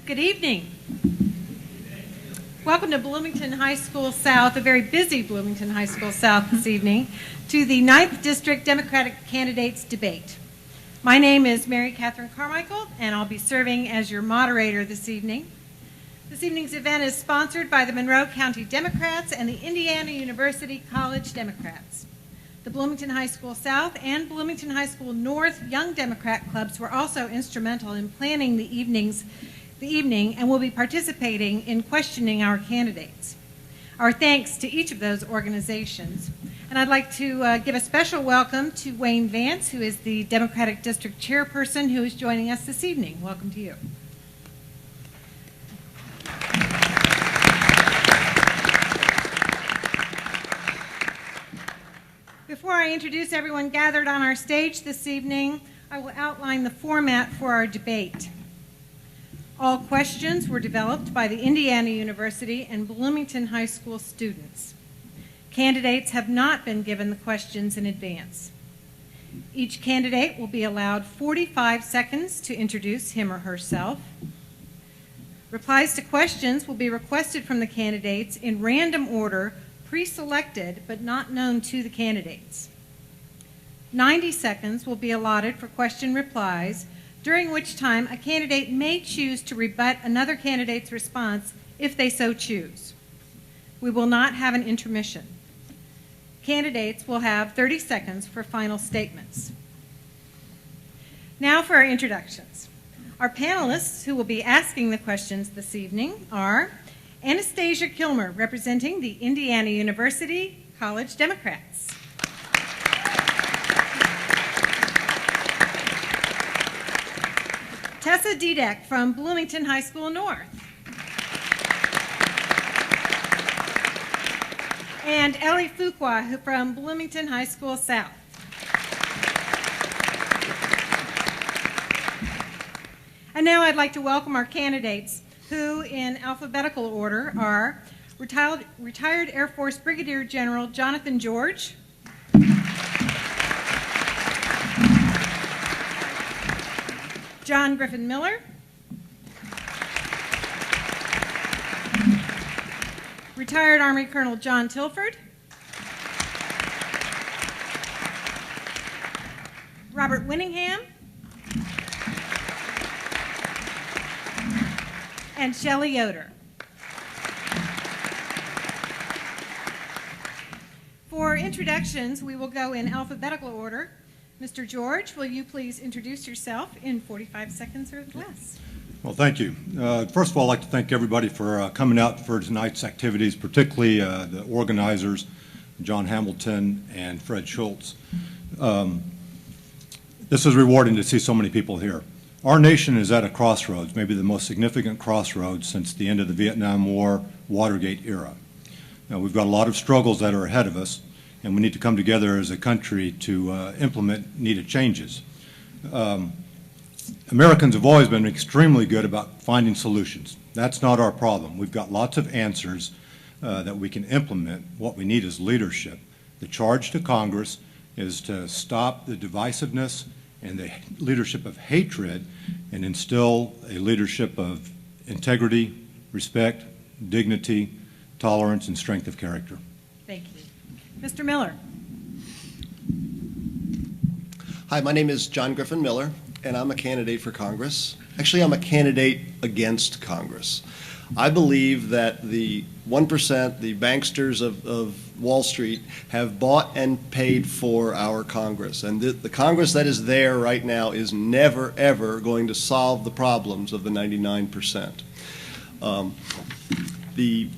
Good evening. Welcome to Bloomington High School South, a very busy Bloomington High School South this evening, to the 9th District Democratic Candidates Debate. My name is Mary Catherine Carmichael, and I'll be serving as your moderator this evening. This evening's event is sponsored by the Monroe County Democrats and the Indiana University College Democrats. The Bloomington High School South and Bloomington High School North Young Democrat clubs were also instrumental in planning the evening and will be participating in questioning our candidates. Our thanks to each of those organizations. And I'd like to give a special welcome to Wayne Vance, who is the Democratic District Chairperson, who is joining us this evening. Welcome to you. Before I introduce everyone gathered on our stage this evening, I will outline the format for our debate. All questions were developed by the Indiana University and Bloomington High School students. Candidates have not been given the questions in advance. Each candidate will be allowed 45 seconds to introduce him or herself. Replies to questions will be requested from the candidates in random order, pre-selected but not known to the candidates. 90 seconds will be allotted for question replies, during which time a candidate may choose to rebut another candidate's response if they so choose. We will not have an intermission. Candidates will have 30 seconds for final statements. Now for our introductions. Our panelists who will be asking the questions this evening are Anastasia Kilmer, representing the Indiana University College Democrats. Tessa Dudek from Bloomington High School North. And Ellie Fuqua from Bloomington High School South. And now I'd like to welcome our candidates, who in alphabetical order are retired Air Force Brigadier General Jonathan George, John Griffin Miller, retired Army Colonel John Tilford, Robert Winningham, and Shelley Yoder. For introductions, we will go in alphabetical order. Mr. George, will you please introduce yourself in 45 seconds or less? Well, thank you. First of all, I'd like to thank everybody for coming out for tonight's activities, particularly the organizers, John Hamilton and Fred Schultz. This is rewarding to see so many people here. Our nation is at a crossroads, maybe the most significant crossroads since the end of the Vietnam War, Watergate era. Now, we've got a lot of struggles that are ahead of us, and we need to come together as a country to implement needed changes. Americans have always been extremely good about finding solutions. That's not our problem. We've got lots of answers that we can implement. What we need is leadership. The charge to Congress is to stop the divisiveness and the leadership of hatred and instill a leadership of integrity, respect, dignity, tolerance, and strength of character. Thank you. Mr. Miller. Hi, my name is John Griffin Miller, and I'm a candidate for Congress. Actually, I'm a candidate against Congress. I believe that the 1%, the banksters of Wall Street, have bought and paid for our Congress. And the Congress that is there right now is never, ever going to solve the problems of the 99%. The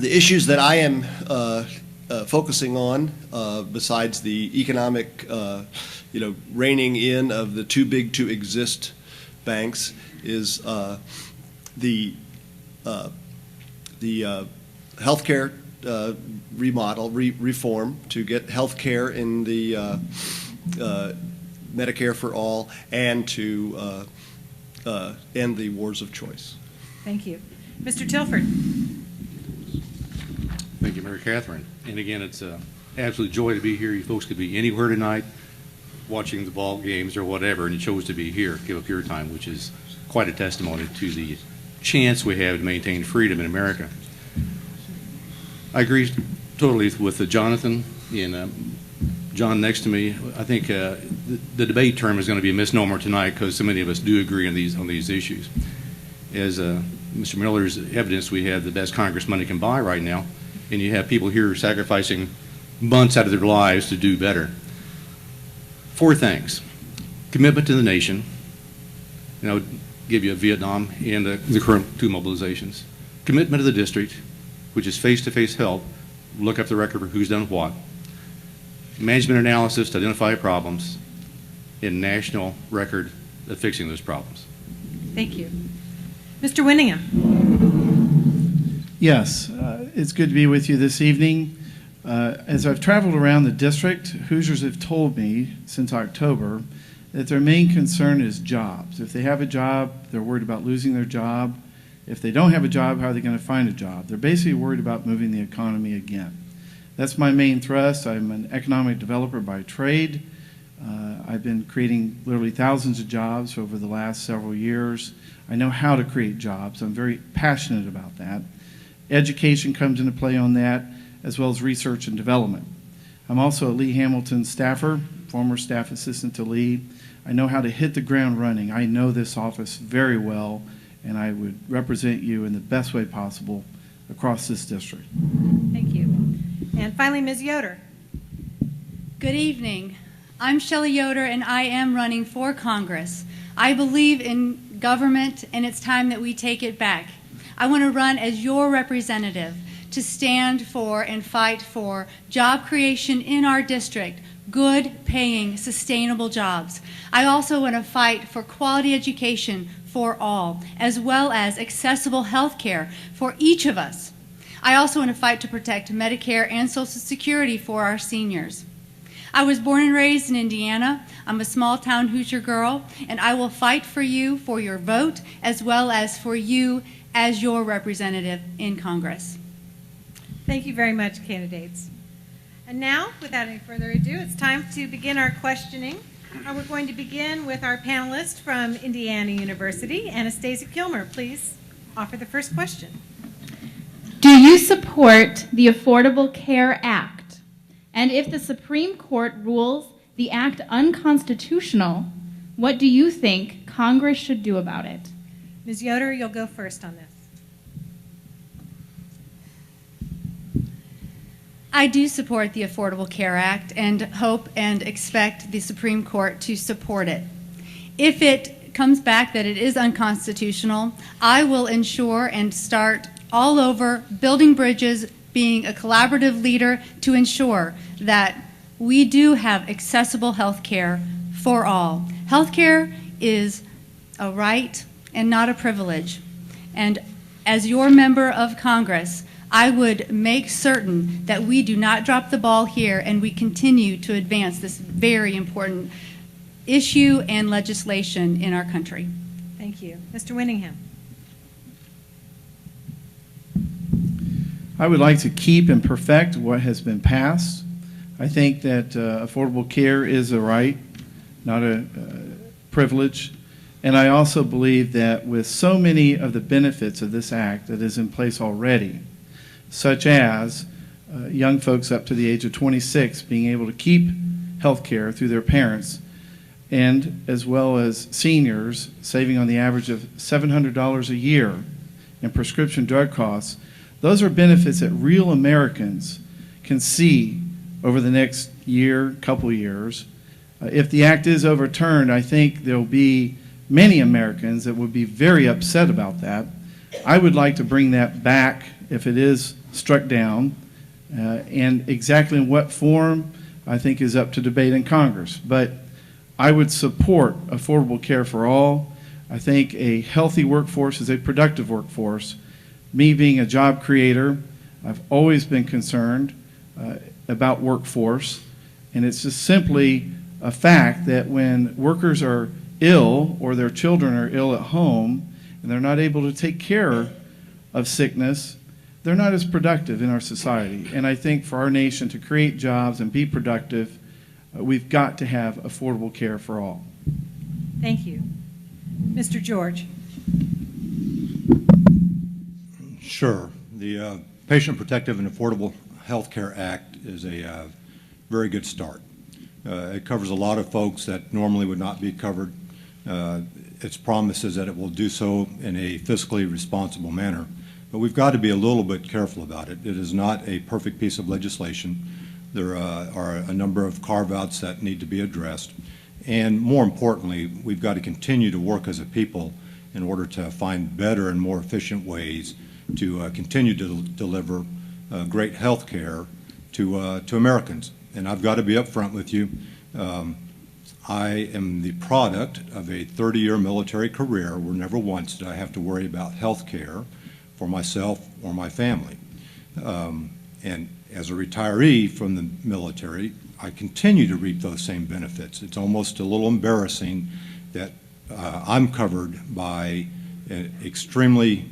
issues that I am focusing on, besides the economic, reining in of the too big to exist banks, is the healthcare reform to get healthcare in the Medicare for all, and to end the wars of choice. Thank you. Mr. Tilford. Thank you, Mary Catherine. And again, it's an absolute joy to be here. You folks could be anywhere tonight watching the ball games or whatever, and you chose to be here, give up your time, which is quite a testimony to the chance we have to maintain freedom in America. I agree totally with Jonathan and John next to me. I think the debate term is going to be a misnomer tonight because so many of us do agree on these issues. As Mr. Miller's evidence, we have the best Congress money can buy right now, and you have people here sacrificing months out of their lives to do better. 4 things: commitment to the nation, and I would give you Vietnam and the current 2 mobilizations. Commitment to the district, which is face-to-face help, look up the record for who's done what. Management analysis to identify problems, and national record of fixing those problems. Thank you. Mr. Winningham. Yes, it's good to be with you this evening. As I've traveled around the district, Hoosiers have told me since October that their main concern is jobs. If they have a job, they're worried about losing their job. If they don't have a job, how are they going to find a job? They're basically worried about moving the economy again. That's my main thrust. I'm an economic developer by trade. I've been creating literally thousands of jobs over the last several years. I know how to create jobs. I'm very passionate about that. Education comes into play on that, as well as research and development. I'm also a Lee Hamilton staffer, former staff assistant to Lee. I know how to hit the ground running. I know this office very well, and I would represent you in the best way possible across this district. Thank you. And finally, Ms. Yoder. Good evening. I'm Shelley Yoder, and I am running for Congress. I believe in government, and it's time that we take it back. I want to run as your representative to stand for and fight for job creation in our district, good paying, sustainable jobs. I also want to fight for quality education for all, as well as accessible health care for each of us. I also want to fight to protect Medicare and Social Security for our seniors. I was born and raised in Indiana. I'm a small town Hoosier girl, and I will fight for you for your vote, as well as for you as your representative in Congress. Thank you very much, candidates. And now, without any further ado, it's time to begin our questioning. We're going to begin with our panelist from Indiana University, Anastasia Kilmer. Please offer the first question. Do you support the Affordable Care Act? And if the Supreme Court rules the act unconstitutional, what do you think Congress should do about it? Ms. Yoder, you'll go first on this. I do support the Affordable Care Act and hope and expect the Supreme Court to support it. If it comes back that it is unconstitutional, I will ensure and start all over building bridges, being a collaborative leader to ensure that we do have accessible health care for all. Health care is a right and not a privilege. And as your member of Congress, I would make certain that we do not drop the ball here and we continue to advance this very important issue and legislation in our country. Thank you. Mr. Winningham. I would like to keep and perfect what has been passed. I think that affordable care is a right, not a privilege. And I also believe that with so many of the benefits of this act that is in place already, such as young folks up to the age of 26 being able to keep health care through their parents, and as well as seniors saving on the average of $700 a year in prescription drug costs, those are benefits that real Americans can see over the next year, couple years. If the act is overturned, I think there will be many Americans that would be very upset about that. I would like to bring that back if it is struck down, and exactly in what form, I think is up to debate in Congress. But I would support affordable care for all. I think a healthy workforce is a productive workforce. Me being a job creator, I've always been concerned about workforce, and it's just simply a fact that when workers are ill or their children are ill at home and they're not able to take care of sickness, they're not as productive in our society. And I think for our nation to create jobs and be productive, we've got to have affordable care for all. Thank you. Mr. George. Sure. The Patient Protective and Affordable Health Care Act is a very good start. It covers a lot of folks that normally would not be covered. Its promise is that it will do so in a fiscally responsible manner. But we've got to be a little bit careful about it. It is not a perfect piece of legislation. There are a number of carve-outs that need to be addressed. And more importantly, we've got to continue to work as a people in order to find better and more efficient ways to continue to deliver great health care to Americans. And I've got to be upfront with you. I am the product of a 30-year military career where never once did I have to worry about health care for myself or my family. And as a retiree from the military, I continue to reap those same benefits. It's almost a little embarrassing that I'm covered by an extremely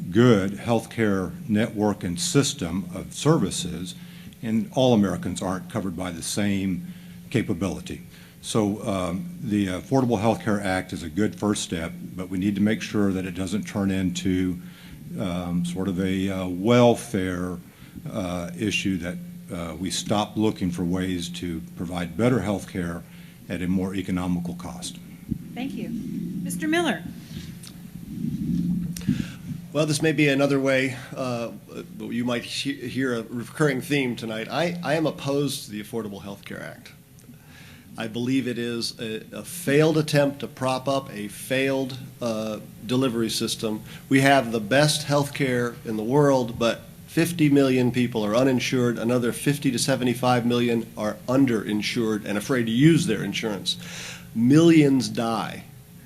good healthcare network and system of services, and all Americans aren't covered by the same capability. So the Affordable Health Care Act is a good first step, but we need to make sure that it doesn't turn into sort of a welfare issue, that we stop looking for ways to provide better health care at a more economical cost. Thank you. Mr. Miller. Well, this may be another way, you might hear a recurring theme tonight. I am opposed to the Affordable Health Care Act. I believe it is a failed attempt to prop up a failed delivery system. We have the best health care in the world, but 50 million people are uninsured. Another 50 to 75 million are underinsured and afraid to use their insurance. Millions die.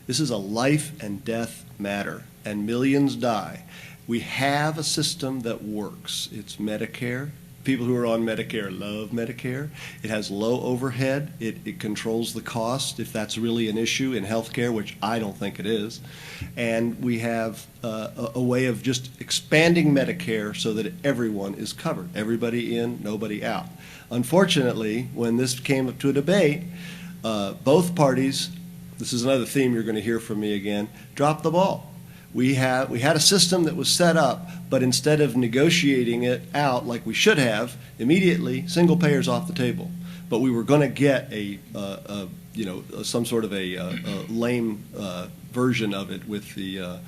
This is a life and death matter, and millions die. We have a system that works. It's Medicare. People who are on Medicare love Medicare. It has low overhead. It controls the cost, if that's really an issue in healthcare, which I don't think it is. And we have a way of just expanding Medicare so that everyone is covered. Everybody in, nobody out. Unfortunately, when this came up to a debate, both parties, this is another theme you're going to hear from me again, dropped the ball. We had a system that was set up, but instead of negotiating it out like we should have, immediately single payers off the table. But we were going to get some sort of a lame version of it with the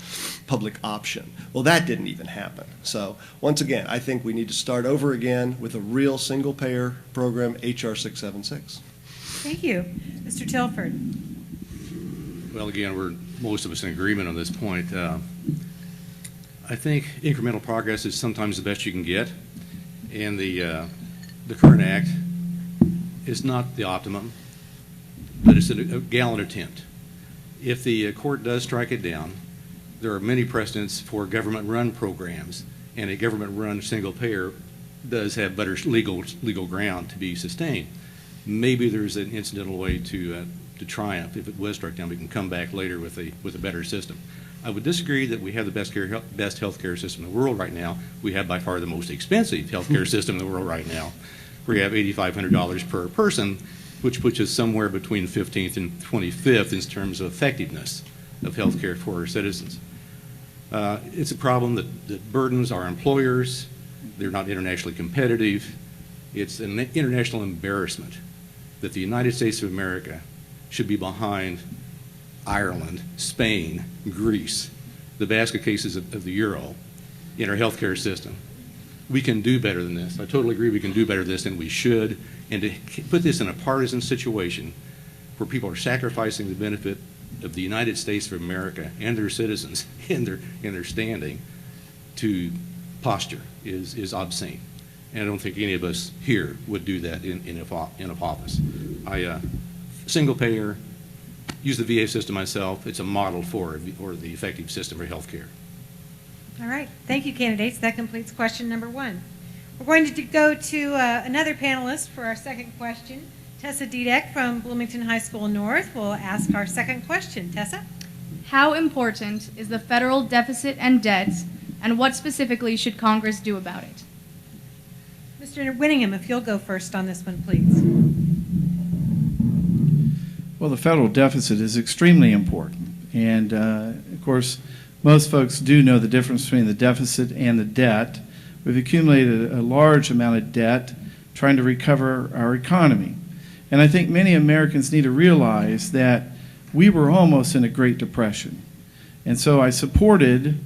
public option. Well, that didn't even happen. So once again, I think we need to start over again with a real single payer program, HR 676. Thank you. Mr. Tilford. Well, again, we're most of us in agreement on this point. I think incremental progress is sometimes the best you can get, and the current act is not the optimum, but it's a gallant attempt. If the court does strike it down, there are many precedents for government-run programs, and a government-run single-payer does have better legal ground to be sustained. Maybe there's an incidental way to triumph. If it was struck down, we can come back later with a better system. I would disagree that we have the best health care system in the world right now. We have by far the most expensive health care system in the world right now. We have $8,500 per person, which puts us somewhere between 15th and 25th in terms of effectiveness of health care for our citizens. It's a problem that burdens our employers. They're not internationally competitive. It's an international embarrassment that the United States of America should be behind Ireland, Spain, Greece, the basket cases of the euro in our healthcare system. We can do better than this. I totally agree we can do better than this, and we should. And to put this in a partisan situation where people are sacrificing the benefit of the United States of America and their citizens in their standing to posture is obscene. And I don't think any of us here would do that in office. Single payer, use the VA system myself. It's a model for the effective system for health care. All right. Thank you, candidates. That completes question number one. We're going to go to another panelist for our second question. Tessa Dudek from Bloomington High School North will ask our second question. Tessa? How important is the federal deficit and debt, and what specifically should Congress do about it? Mr. Winningham, if you'll go first on this one, please. Well, the federal deficit is extremely important, and Of course, most folks do know the difference between the deficit and the debt. We've accumulated a large amount of debt trying to recover our economy. And I think many Americans need to realize that we were almost in a Great Depression. And so I supported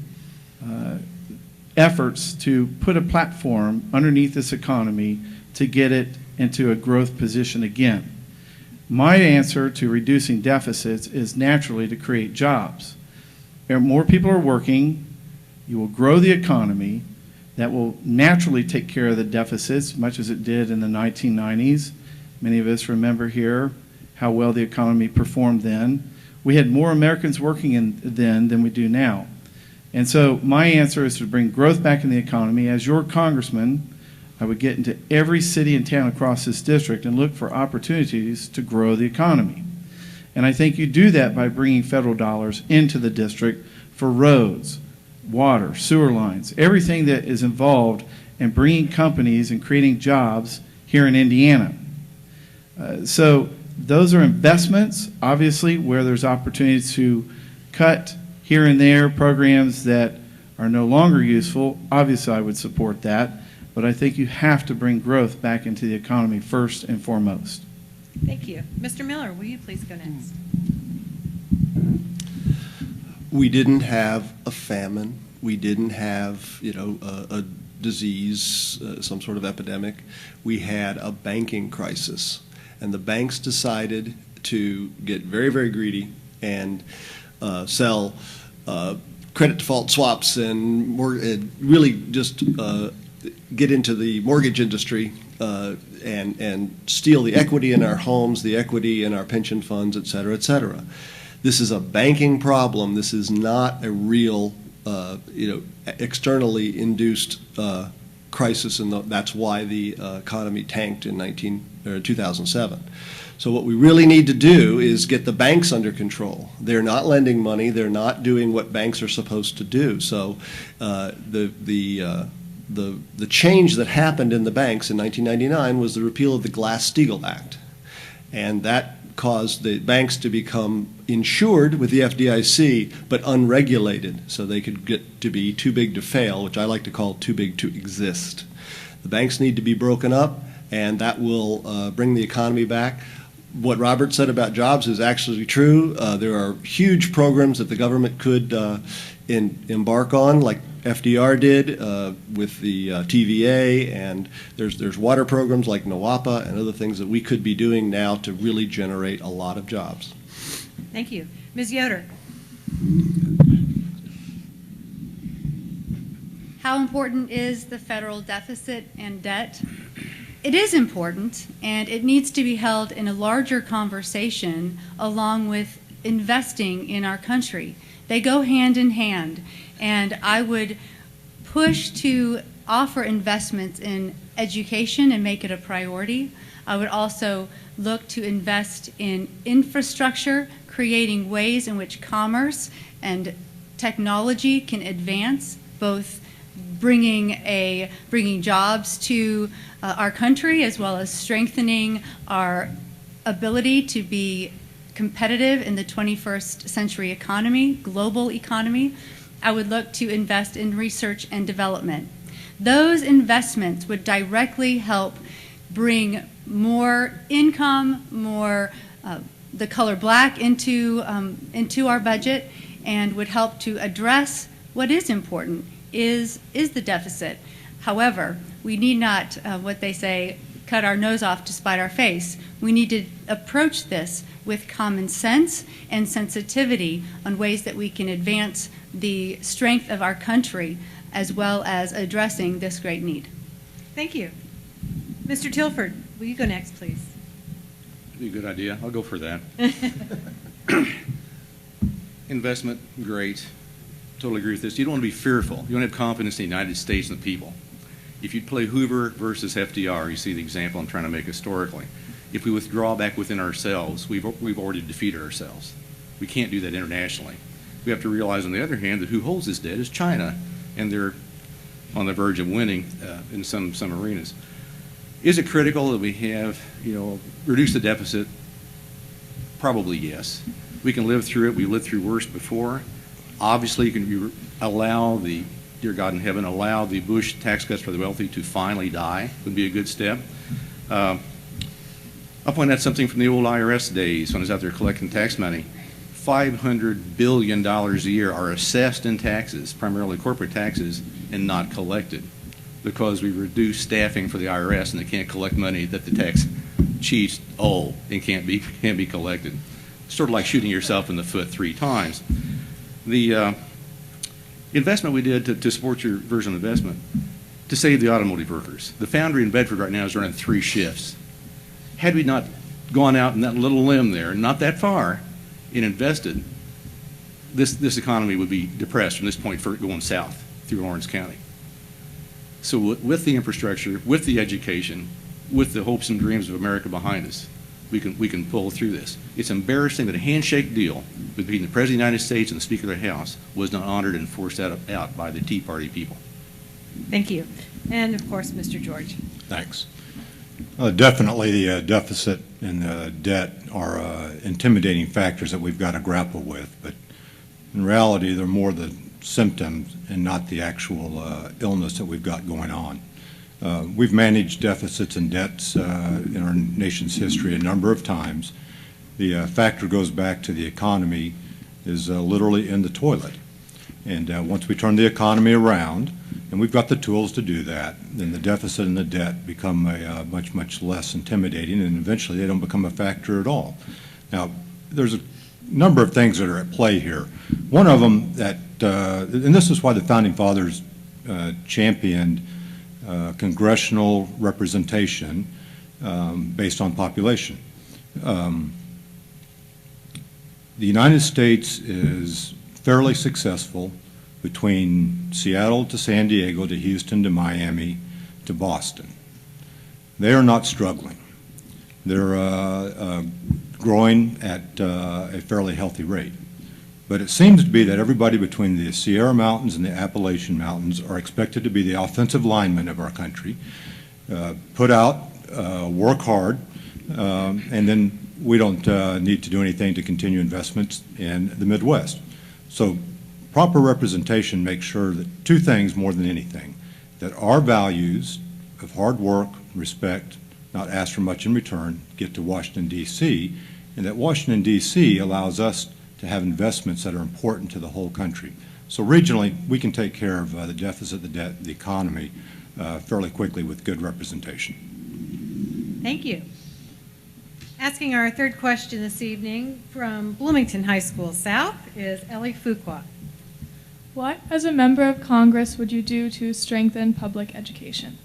efforts to put a platform underneath this economy to get it into a growth position again. My answer to reducing deficits is naturally to create jobs. More people are working, you will grow the economy, that will naturally take care of the deficits, much as it did in the 1990s. Many of us remember here how well the economy performed then. We had more Americans working then than we do now. And so my answer is to bring growth back in the economy. As your congressman, I would get into every city and town across this district and look for opportunities to grow the economy. And I think you do that by bringing federal dollars into the district for roads, water, sewer lines, everything that is involved in bringing companies and creating jobs here in Indiana. So those are investments, obviously, where there's opportunities to cut here and there programs that are no longer useful. Obviously, I would support that, but I think you have to bring growth back into the economy first and foremost. Thank you. Mr. Miller, will you please go next? We didn't have a famine. We didn't have, a disease, some sort of epidemic. We had a banking crisis. And the banks decided to get very, very greedy and sell credit default swaps and really just get into the mortgage industry and steal the equity in our homes, the equity in our pension funds, et cetera, et cetera. This is a banking problem. This is not a real, externally induced crisis, and that's why the economy tanked in 2007. So what we really need to do is get the banks under control. They're not lending money. They're not doing what banks are supposed to do. So the change that happened in the banks in 1999 was the repeal of the Glass-Steagall Act, and that caused the banks to become insured with the FDIC but unregulated, so they could get to be too big to fail, which I like to call too big to exist. The banks need to be broken up, and that will bring the economy back. What Robert said about jobs is actually true. There are huge programs that the government could embark on, like FDR did with the TVA, and there's water programs like NWAPA and other things that we could be doing now to really generate a lot of jobs. Thank you. Ms. Yoder. How important is the federal deficit and debt? It is important, and it needs to be held in a larger conversation along with investing in our country. They go hand in hand, and I would push to offer investments in education and make it a priority. I would also look to invest in infrastructure, creating ways in which commerce and technology can advance, both bringing jobs to our country as well as strengthening our ability to be competitive in the 21st century economy, global economy. I would look to invest in research and development. Those investments would directly help bring more income, more the color black into our budget, and would help to address what is important, is the deficit. However, we need not, what they say, cut our nose off to spite our face. We need to approach this with common sense and sensitivity on ways that we can advance the strength of our country as well as addressing this great need. Thank you. Mr. Tilford, will you go next, please? Be a good idea. I'll go for that. Investment, great. Totally agree with this. You don't want to be fearful. You want to have confidence in the United States and the people. If you play Hoover versus FDR, you see the example I'm trying to make historically. If we withdraw back within ourselves, we've already defeated ourselves. We can't do that internationally. We have to realize, on the other hand, that who holds this debt is China, and they're on the verge of winning in some arenas. Is it critical that we have, reduce the deficit? Probably yes. We can live through it. We lived through worse before. Obviously, you can allow the, dear God in heaven, allow the Bush tax cuts for the wealthy to finally die would be a good step. I'll point out something from the old IRS days when I was out there collecting tax money. $500 billion a year are assessed in taxes, primarily corporate taxes, and not collected because we reduce staffing for the IRS and they can't collect money that the tax cheats owe and can't be collected. Sort of like shooting yourself in the foot 3 times. The investment we did to support your version of investment to save the automotive workers. The foundry in Bedford right now is running 3 shifts. Had we not gone out in that little limb there, not that far, and invested, this economy would be depressed from this point forward going south through Orange County. So with the infrastructure, with the education, with the hopes and dreams of America behind us, we can pull through this. It's embarrassing that a handshake deal between the President of the United States and the Speaker of the House was not honored and forced out by the Tea Party people. Thank you. And of course, Mr. George. Thanks. Definitely the deficit and the debt are intimidating factors that we've got to grapple with, but in reality, they're more the symptoms and not the actual illness that we've got going on. We've managed deficits and debts in our nation's history a number of times. The factor goes back to the economy is literally in the toilet. And once we turn the economy around, and we've got the tools to do that, then the deficit and the debt become much, much less intimidating, and eventually they don't become a factor at all. Now, there's a number of things that are at play here. One of them that, and this is why the Founding Fathers championed congressional representation based on population. The United States is fairly successful between Seattle to San Diego to Houston to Miami to Boston. They are not struggling. They're growing at a fairly healthy rate. But it seems to be that everybody between the Sierra Mountains and the Appalachian Mountains are expected to be the offensive linemen of our country, put out, work hard, and then we don't need to do anything to continue investments in the Midwest. So proper representation makes sure that 2 things more than anything, that our values of hard work, respect, not ask for much in return, get to Washington, D.C., and that Washington, D.C. allows us to have investments that are important to the whole country. So regionally, we can take care of the deficit, the debt, the economy fairly quickly with good representation. Thank you. Asking our 3rd question this evening from Bloomington High School South is Ellie Fuqua. What, as a member of Congress, would you do to strengthen public education?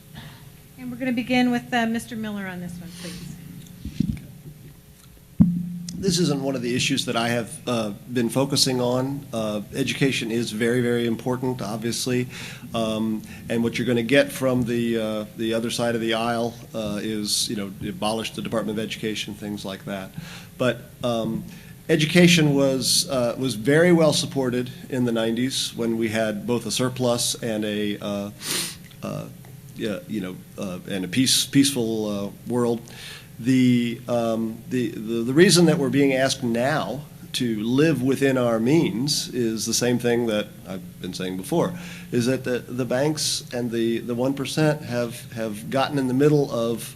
And we're going to begin with Mr. Miller on this one, please. This isn't one of the issues that I have been focusing on. Education is very, very important, obviously, and what you're going to get from the other side of the aisle is, abolish the Department of Education, things like that. But education was very well supported in the 90s when we had both a surplus and a peaceful world. The reason that we're being asked now to live within our means is the same thing that I've been saying before, is that the banks and the 1% have gotten in the middle of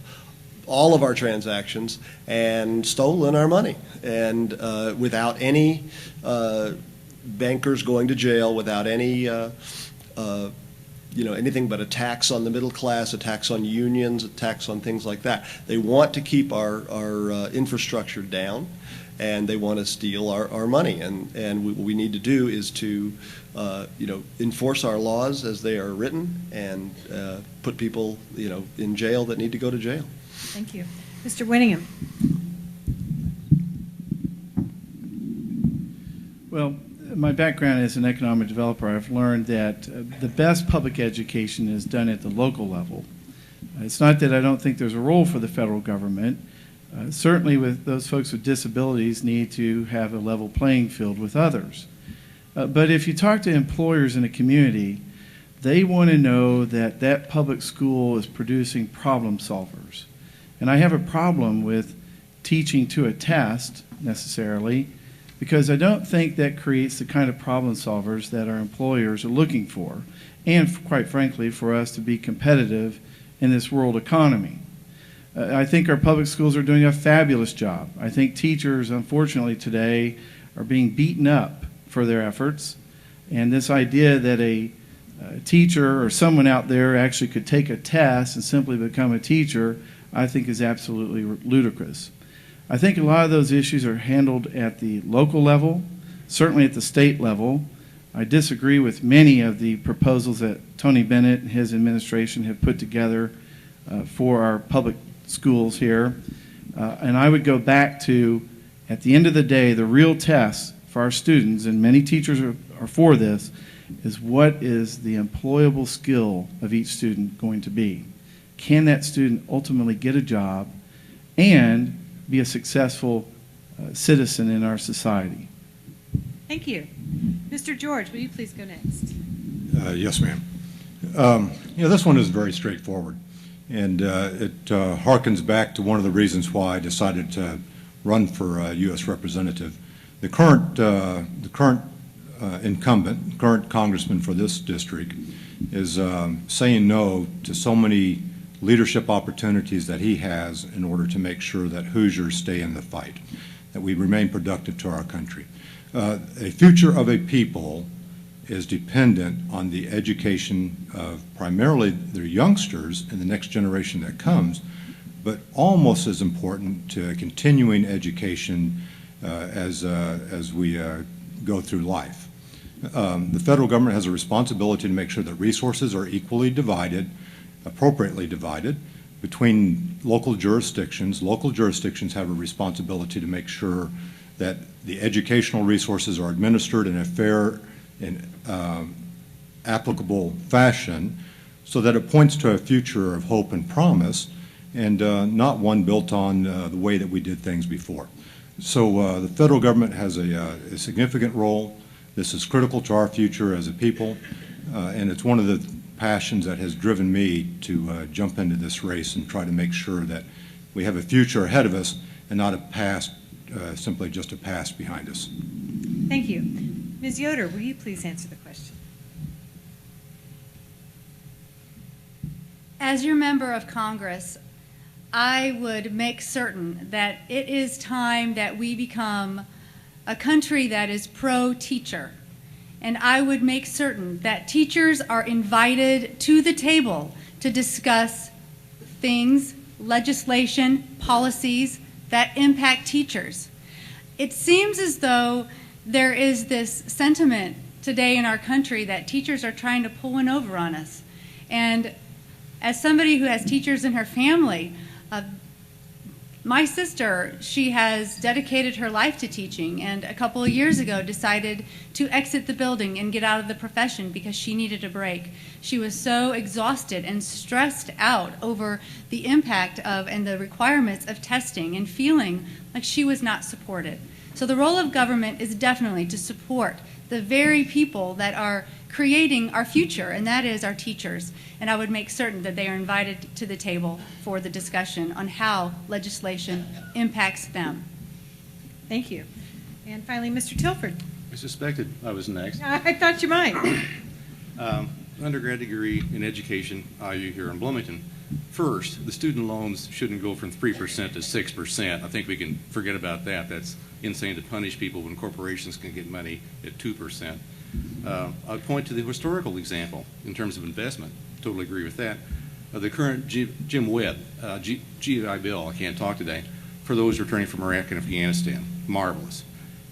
all of our transactions and stolen our money. And without any bankers going to jail, without any anything but a tax on the middle class, a tax on unions, a tax on things like that. They want to keep our infrastructure down, and they want to steal our money. And what we need to do is to, enforce our laws as they are written and put people, in jail that need to go to jail. Thank you. Mr. Winningham. Well, my background as an economic developer, I've learned that the best public education is done at the local level. It's not that I don't think there's a role for the federal government. Certainly with those folks with disabilities need to have a level playing field with others. But if you talk to employers in a community, they want to know that that public school is producing problem solvers. And I have a problem with teaching to a test necessarily, because I don't think that creates the kind of problem solvers that our employers are looking for, and quite frankly, for us to be competitive in this world economy. I think our public schools are doing a fabulous job. I think teachers, unfortunately, today are being beaten up for their efforts, and this idea that a teacher or someone out there actually could take a test and simply become a teacher, I think is absolutely ludicrous. I think a lot of those issues are handled at the local level, certainly at the state level. I disagree with many of the proposals that Tony Bennett and his administration have put together for our public schools here. And I would go back to, at the end of the day, the real test for our students, and many teachers are for this, is what is the employable skill of each student going to be? Can that student ultimately get a job and be a successful citizen in our society? Thank you. Mr. George, will you please go next? Yes, ma'am. This one is very straightforward, and it harkens back to one of the reasons why I decided to run for U.S. representative. The current incumbent, current congressman for this district, is saying no to so many leadership opportunities that he has in order to make sure that Hoosiers stay in the fight, that we remain productive to our country. A future of a people is dependent on the education of primarily their youngsters and the next generation that comes, but almost as important to continuing education as we go through life. The federal government has a responsibility to make sure that resources are equally divided, appropriately divided, between local jurisdictions. Local jurisdictions have a responsibility to make sure that the educational resources are administered in a fair and applicable fashion so that it points to a future of hope and promise, and not one built on the way that we did things before. So the federal government has a significant role. This is critical to our future as a people, and it's one of the passions that has driven me to jump into this race and try to make sure that we have a future ahead of us and not a past, simply just a past behind us. Thank you. Ms. Yoder, will you please answer the question? As your member of Congress, I would make certain that it is time that we become a country that is pro-teacher. And I would make certain that teachers are invited to the table to discuss things, legislation, policies that impact teachers. It seems as though there is this sentiment today in our country that teachers are trying to pull one over on us. And as somebody who has teachers in her family, my sister, she has dedicated her life to teaching, and a couple of years ago decided to exit the building and get out of the profession because she needed a break. She was so exhausted and stressed out over the impact of and the requirements of testing and feeling like she was not supported. So the role of government is definitely to support the very people that are creating our future, and that is our teachers. And I would make certain that they are invited to the table for the discussion on how legislation impacts them. Thank you. And finally, Mr. Tilford. I suspected I was next. I thought you might. Undergrad degree in education, IU here in Bloomington. First, the student loans shouldn't go from 3% to 6%. I think we can forget about that. That's insane to punish people when corporations can get money at 2%. I'll point to the historical example in terms of investment. Totally agree with that. The current Jim Webb, GI Bill, I can't talk today, for those returning from Iraq and Afghanistan. Marvelous.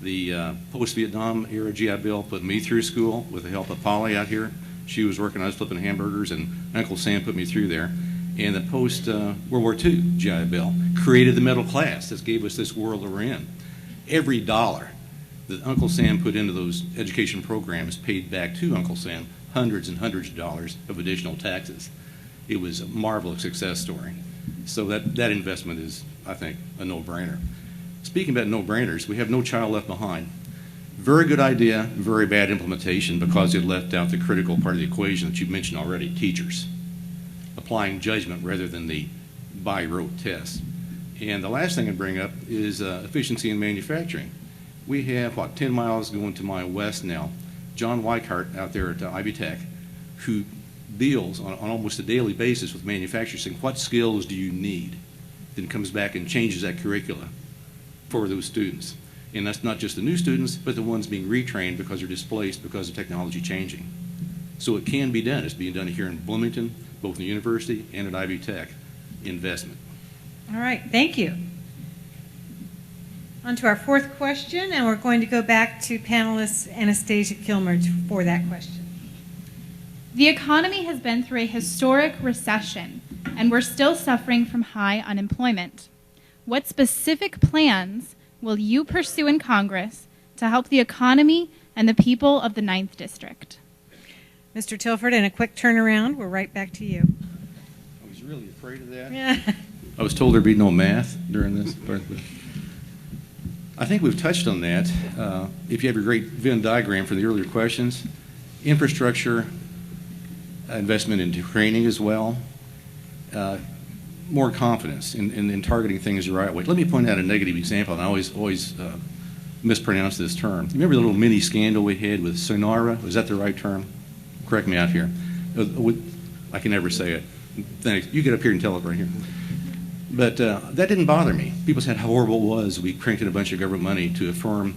The post-Vietnam era GI Bill put me through school with the help of Polly out here. She was working, I was flipping hamburgers, and Uncle Sam put me through there. And the post-World War II GI Bill created the middle class that gave us this world that we're in. Every dollar that Uncle Sam put into those education programs paid back to Uncle Sam hundreds and hundreds of dollars of additional taxes. It was a marvelous success story. So that investment is, I think, a no-brainer. Speaking about no-brainers, we have No Child Left Behind. Very good idea, very bad implementation because it left out the critical part of the equation that you mentioned already, teachers. Applying judgment rather than the by rote test. And the last thing I'd bring up is efficiency in manufacturing. We have, 10 miles going to my west now, John Weichart out there at Ivy Tech, who deals on almost a daily basis with manufacturers saying, what skills do you need? Then comes back and changes that curricula for those students. And that's not just the new students, but the ones being retrained because they're displaced because of technology changing. So it can be done. It's being done here in Bloomington, both in the university and at Ivy Tech. Investment. All right, thank you. On to our fourth question, and we're going to go back to panelist Anastasia Kilmer for that question. The economy has been through a historic recession, and we're still suffering from high unemployment. What specific plans will you pursue in Congress to help the economy and the people of the 9th District? Mr. Tilford, in a quick turnaround, we're right back to you. I was really afraid of that. Yeah. I was told there'd be no math during this. But I think we've touched on that. If you have your great Venn diagram for the earlier questions, infrastructure, investment into training as well, more confidence in targeting things the right way. Let me point out a negative example, and I always mispronounce this term. Remember the little mini scandal we had with Sonora? Was that the right term? Correct me out here. I can never say it. Thanks. You get up here and tell it right here. But that didn't bother me. People said how horrible it was. We cranked in a bunch of government money to affirm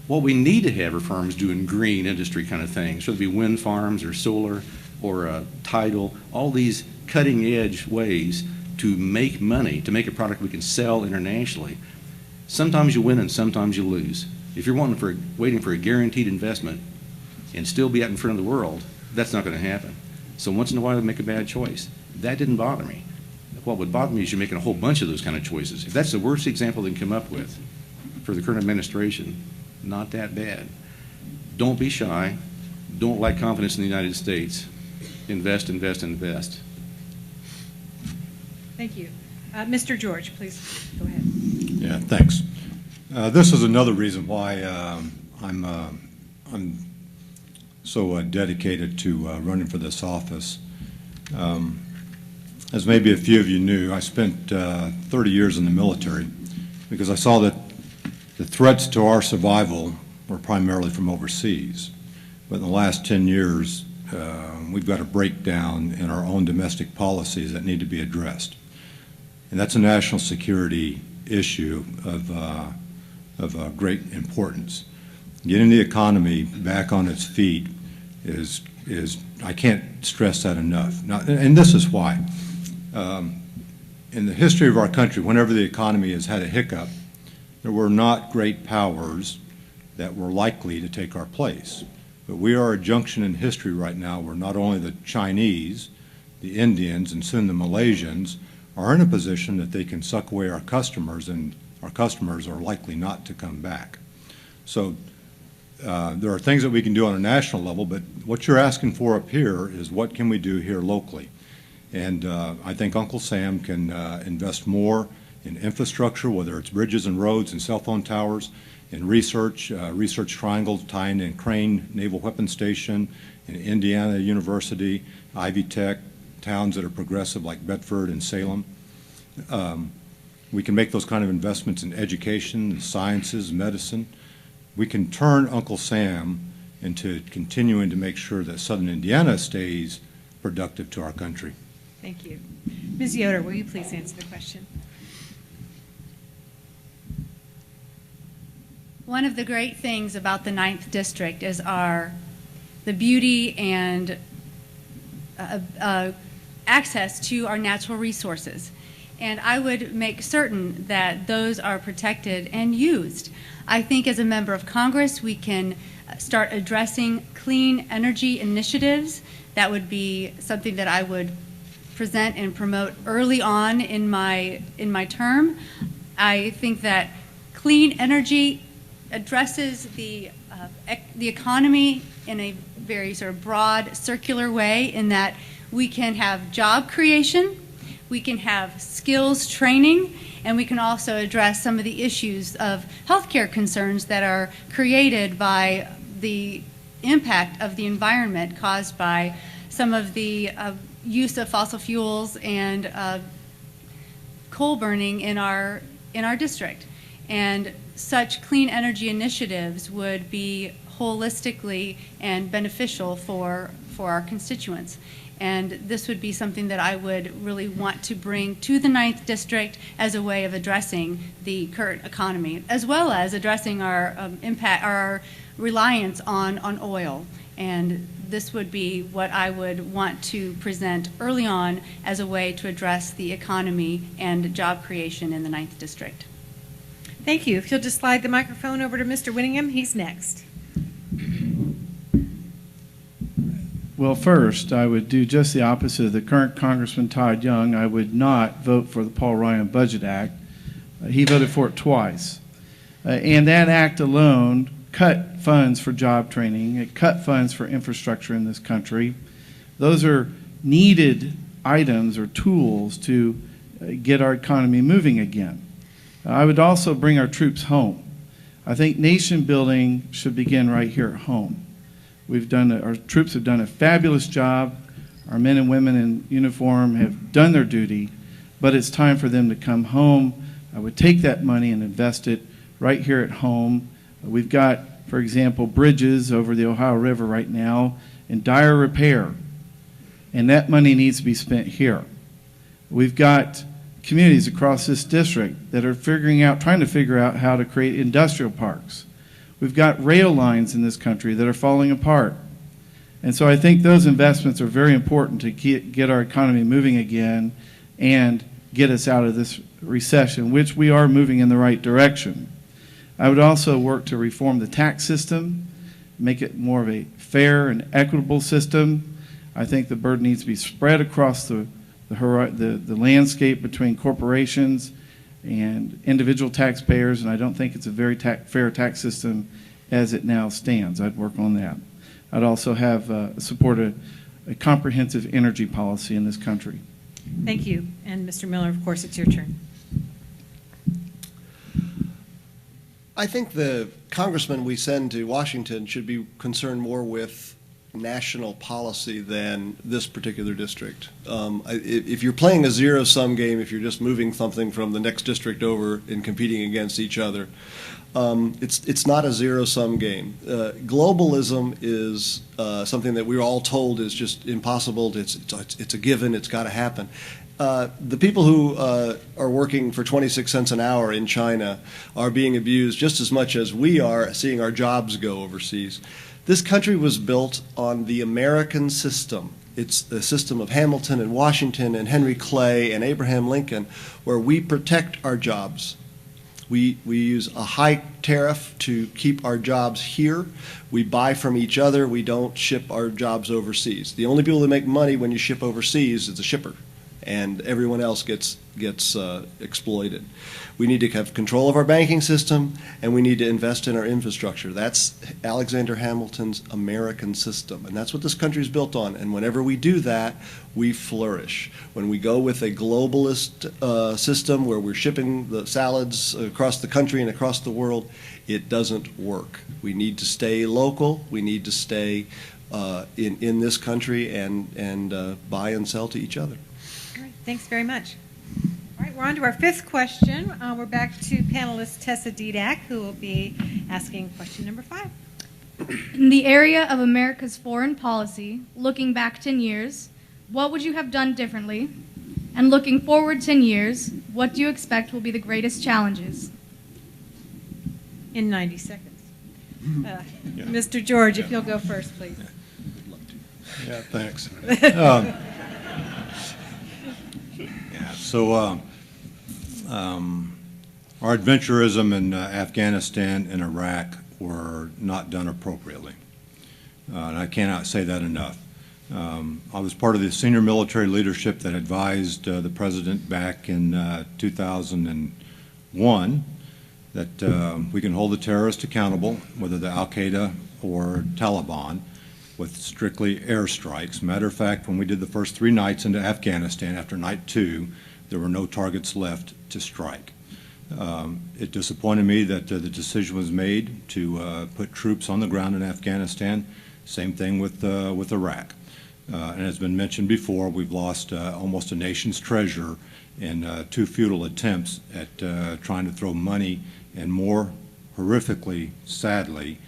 what we need to have are firms doing green industry kind of things, whether it be wind farms or solar or tidal, all these cutting edge ways to make money, to make a product we can sell internationally. Sometimes you win and sometimes you lose. If you're waiting for a guaranteed investment and still be out in front of the world, that's not going to happen. So once in a while you make a bad choice. That didn't bother me. What would bother me is you're making a whole bunch of those kind of choices. If that's the worst example they can come up with for the current administration, not that bad. Don't be shy. Don't lack confidence in the United States. Invest, invest, invest. Thank you. Mr. George, please go ahead. Yeah, thanks. This is another reason why I'm so dedicated to running for this office. As maybe a few of you knew, I spent 30 years in the military because I saw that the threats to our survival were primarily from overseas. But in the last 10 years, we've got a breakdown in our own domestic policies that need to be addressed. And that's a national security issue of great importance. Getting the economy back on its feet is I can't stress that enough. Now, and this is why. In the history of our country, whenever the economy has had a hiccup, there were not great powers that were likely to take our place. But we are a junction in history right now where not only the Chinese, the Indians, and soon the Malaysians are in a position that they can suck away our customers, and our customers are likely not to come back. So there are things that we can do on a national level, but what you're asking for up here is what can we do here locally? And I think Uncle Sam can invest more in infrastructure, whether it's bridges and roads and cell phone towers, in research, Research Triangle tying in Crane Naval Weapons Station, in Indiana University, Ivy Tech, towns that are progressive like Bedford and Salem. We can make those kind of investments in education, sciences, medicine. We can turn Uncle Sam into continuing to make sure that Southern Indiana stays productive to our country. Thank you. Ms. Yoder, will you please answer the question? One of the great things about the 9th District is the beauty and access to our natural resources. And I would make certain that those are protected and used. I think as a member of Congress, we can start addressing clean energy initiatives. That would be something that I would present and promote early on in my term. I think that clean energy addresses the economy in a very sort of broad, circular way, in that we can have job creation, we can have skills training, and we can also address some of the issues of healthcare concerns that are created by the impact of the environment caused by some of the use of fossil fuels and coal burning in our district. And such clean energy initiatives would be holistically and beneficial for our constituents. And this would be something that I would really want to bring to the 9th District as a way of addressing the current economy, as well as addressing our impact, our reliance on oil. And this would be what I would want to present early on as a way to address the economy and job creation in the 9th District. Thank you. If you'll just slide the microphone over to Mr. Whittingham, he's next. Well, first, I would do just the opposite of the current Congressman Todd Young. I would not vote for the Paul Ryan Budget Act. He voted for it twice. And that act alone cut funds for job training. It cut funds for infrastructure in this country. Those are needed items or tools to get our economy moving again. I would also bring our troops home. I think nation building should begin right here at home. Our troops have done a fabulous job. Our men and women in uniform have done their duty, but it's time for them to come home. I would take that money and invest it right here at home. We've got, for example, bridges over the Ohio River right now in dire repair, and that money needs to be spent here. We've got communities across this district that are trying to figure out how to create industrial parks. We've got rail lines in this country that are falling apart. And so I think those investments are very important to get our economy moving again and get us out of this recession, which we are moving in the right direction. I would also work to reform the tax system, make it more of a fair and equitable system. I think the burden needs to be spread across the landscape between corporations and individual taxpayers, and I don't think it's a very fair tax system as it now stands. I'd work on that. I'd also support a comprehensive energy policy in this country. Thank you. And Mr. Miller, of course, it's your turn. I think the congressmen we send to Washington should be concerned more with national policy than this particular district. If you're playing a zero-sum game, if you're just moving something from the next district over and competing against each other, it's not a zero-sum game. Globalism is something that we're all told is just impossible. It's a given. It's got to happen. The people who are working for 26 cents an hour in China are being abused just as much as we are seeing our jobs go overseas. This country was built on the American system. It's the system of Hamilton and Washington and Henry Clay and Abraham Lincoln, where we protect our jobs. We use a high tariff to keep our jobs here. We buy from each other. We don't ship our jobs overseas. The only people that make money when you ship overseas is the shipper, and everyone else gets exploited. We need to have control of our banking system, and we need to invest in our infrastructure. That's Alexander Hamilton's American system, and that's what this country is built on. And whenever we do that, we flourish. When we go with a globalist system where we're shipping the salads across the country and across the world, it doesn't work. We need to stay local. We need to stay in this country and buy and sell to each other. All right, thanks very much. All right, we're on to our fifth question. We're back to panelist Tessa Didak, who will be asking question number 5. In the area of America's foreign policy, looking back 10 years, what would you have done differently? And looking forward 10 years, what do you expect will be the greatest challenges? In 90 seconds. Mr. George, if you'll go first, please. Yeah, thanks. So our adventurism in Afghanistan and Iraq were not done appropriately. And I cannot say that enough. I was part of the senior military leadership that advised the president back in 2001 that we can hold the terrorists accountable, whether they're Al-Qaeda or Taliban, with strictly airstrikes. Matter of fact, when we did the first 3 nights into Afghanistan, after night 2, there were no targets left to strike. It disappointed me that the decision was made to put troops on the ground in Afghanistan. Same thing with Iraq. And as been mentioned before, we've lost almost a nation's treasure in 2 futile attempts at trying to throw money and more horrifically, sadly,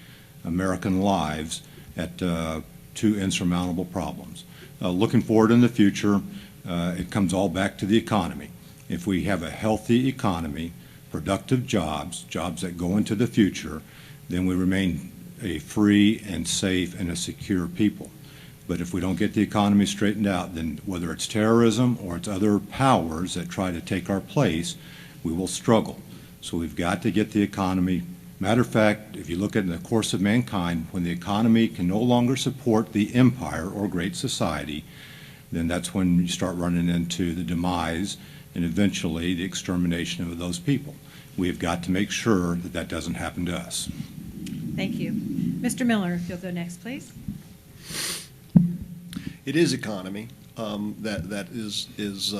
American lives at two insurmountable problems. Looking forward in the future, it comes all back to the economy. If we have a healthy economy, productive jobs, jobs that go into the future, then we remain a free and safe and a secure people. But if we don't get the economy straightened out, then whether it's terrorism or it's other powers that try to take our place, we will struggle. So we've got to get the economy. Matter of fact, if you look at the course of mankind, when the economy can no longer support the empire or great society, then that's when you start running into the demise and eventually the extermination of those people. We have got to make sure that that doesn't happen to us. Thank you. Mr. Miller, if you'll go next, please. It is economy that is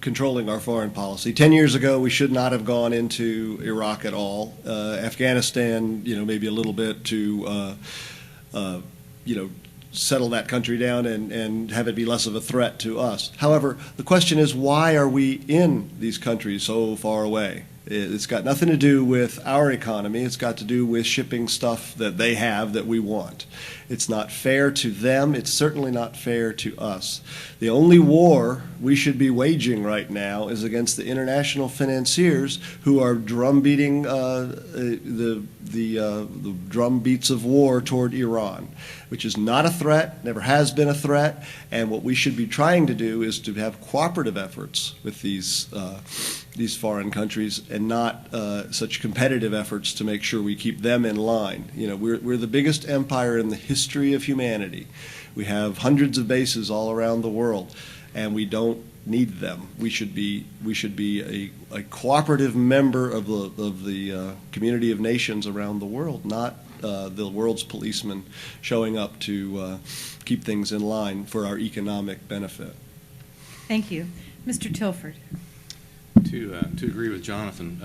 controlling our foreign policy. 10 years ago, we should not have gone into Iraq at all. Afghanistan, maybe a little bit to, settle that country down and have it be less of a threat to us. However, the question is, why are we in these countries so far away? It's got nothing to do with our economy. It's got to do with shipping stuff that they have that we want. It's not fair to them. It's certainly not fair to us. The only war we should be waging right now is against the international financiers who are drumbeating the drum beats of war toward Iran, which is not a threat, never has been a threat. And what we should be trying to do is to have cooperative efforts with these foreign countries and not such competitive efforts to make sure we keep them in line. We're the biggest empire in the history of humanity. We have hundreds of bases all around the world, and we don't need them. We should be a cooperative member of the community of nations around the world, not the world's policemen showing up to keep things in line for our economic benefit. Thank you. Mr. Tilford. To agree with Jonathan,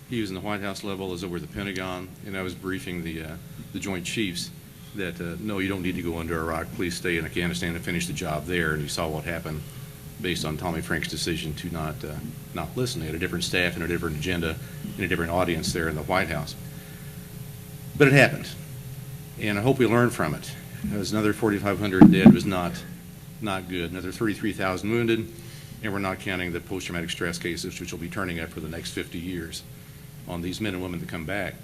he was in the White House level as over the Pentagon, and I was briefing the Joint Chiefs that no, you don't need to go into Iraq. Please stay in Afghanistan and finish the job there. And you saw what happened based on Tommy Frank's decision to not listen. They had a different staff and a different agenda and a different audience there in the White House. But it happened, and I hope we learn from it. There's another 4,500 dead was not good. Another 33,000 wounded. And we're not counting the post-traumatic stress cases, which will be turning up for the next 50 years on these men and women that come back.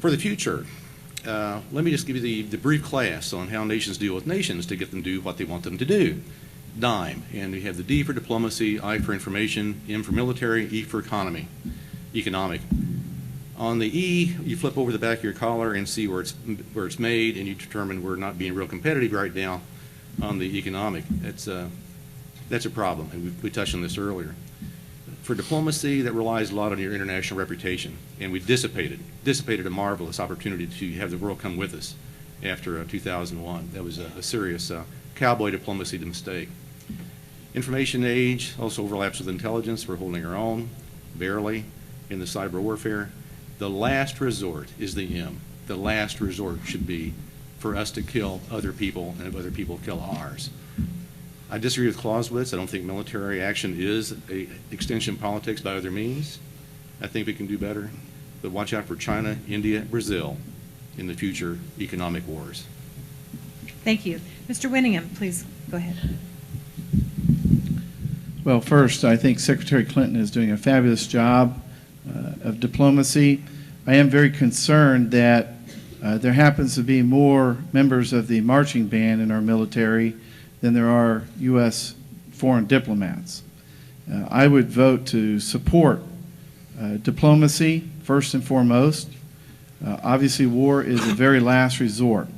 For the future, let me just give you the brief class on how nations deal with nations to get them to do what they want them to do. DIME, and we have the D for diplomacy, I for information, M for military, E for economic. On the E, you flip over the back of your collar and see where it's made, and you determine we're not being real competitive right now on the economic. That's a problem, and we touched on this earlier. For diplomacy, that relies a lot on your international reputation, and we dissipated a marvelous opportunity to have the world come with us after 2001. That was a serious cowboy diplomacy mistake. Information age also overlaps with intelligence. We're holding our own, barely, in the cyber warfare. The last resort is the M. The last resort should be for us to kill other people, and if other people kill ours. I disagree with Clausewitz. I don't think military action is an extension politics by other means. I think we can do better. But watch out for China, India, Brazil in the future economic wars. Thank you. Mr. Winningham, please go ahead. Well, first, I think Secretary Clinton is doing a fabulous job of diplomacy. I am very concerned that there happens to be more members of the marching band in our military than there are U.S. foreign diplomats. I would vote to support diplomacy first and foremost. Obviously, war is a very last resort.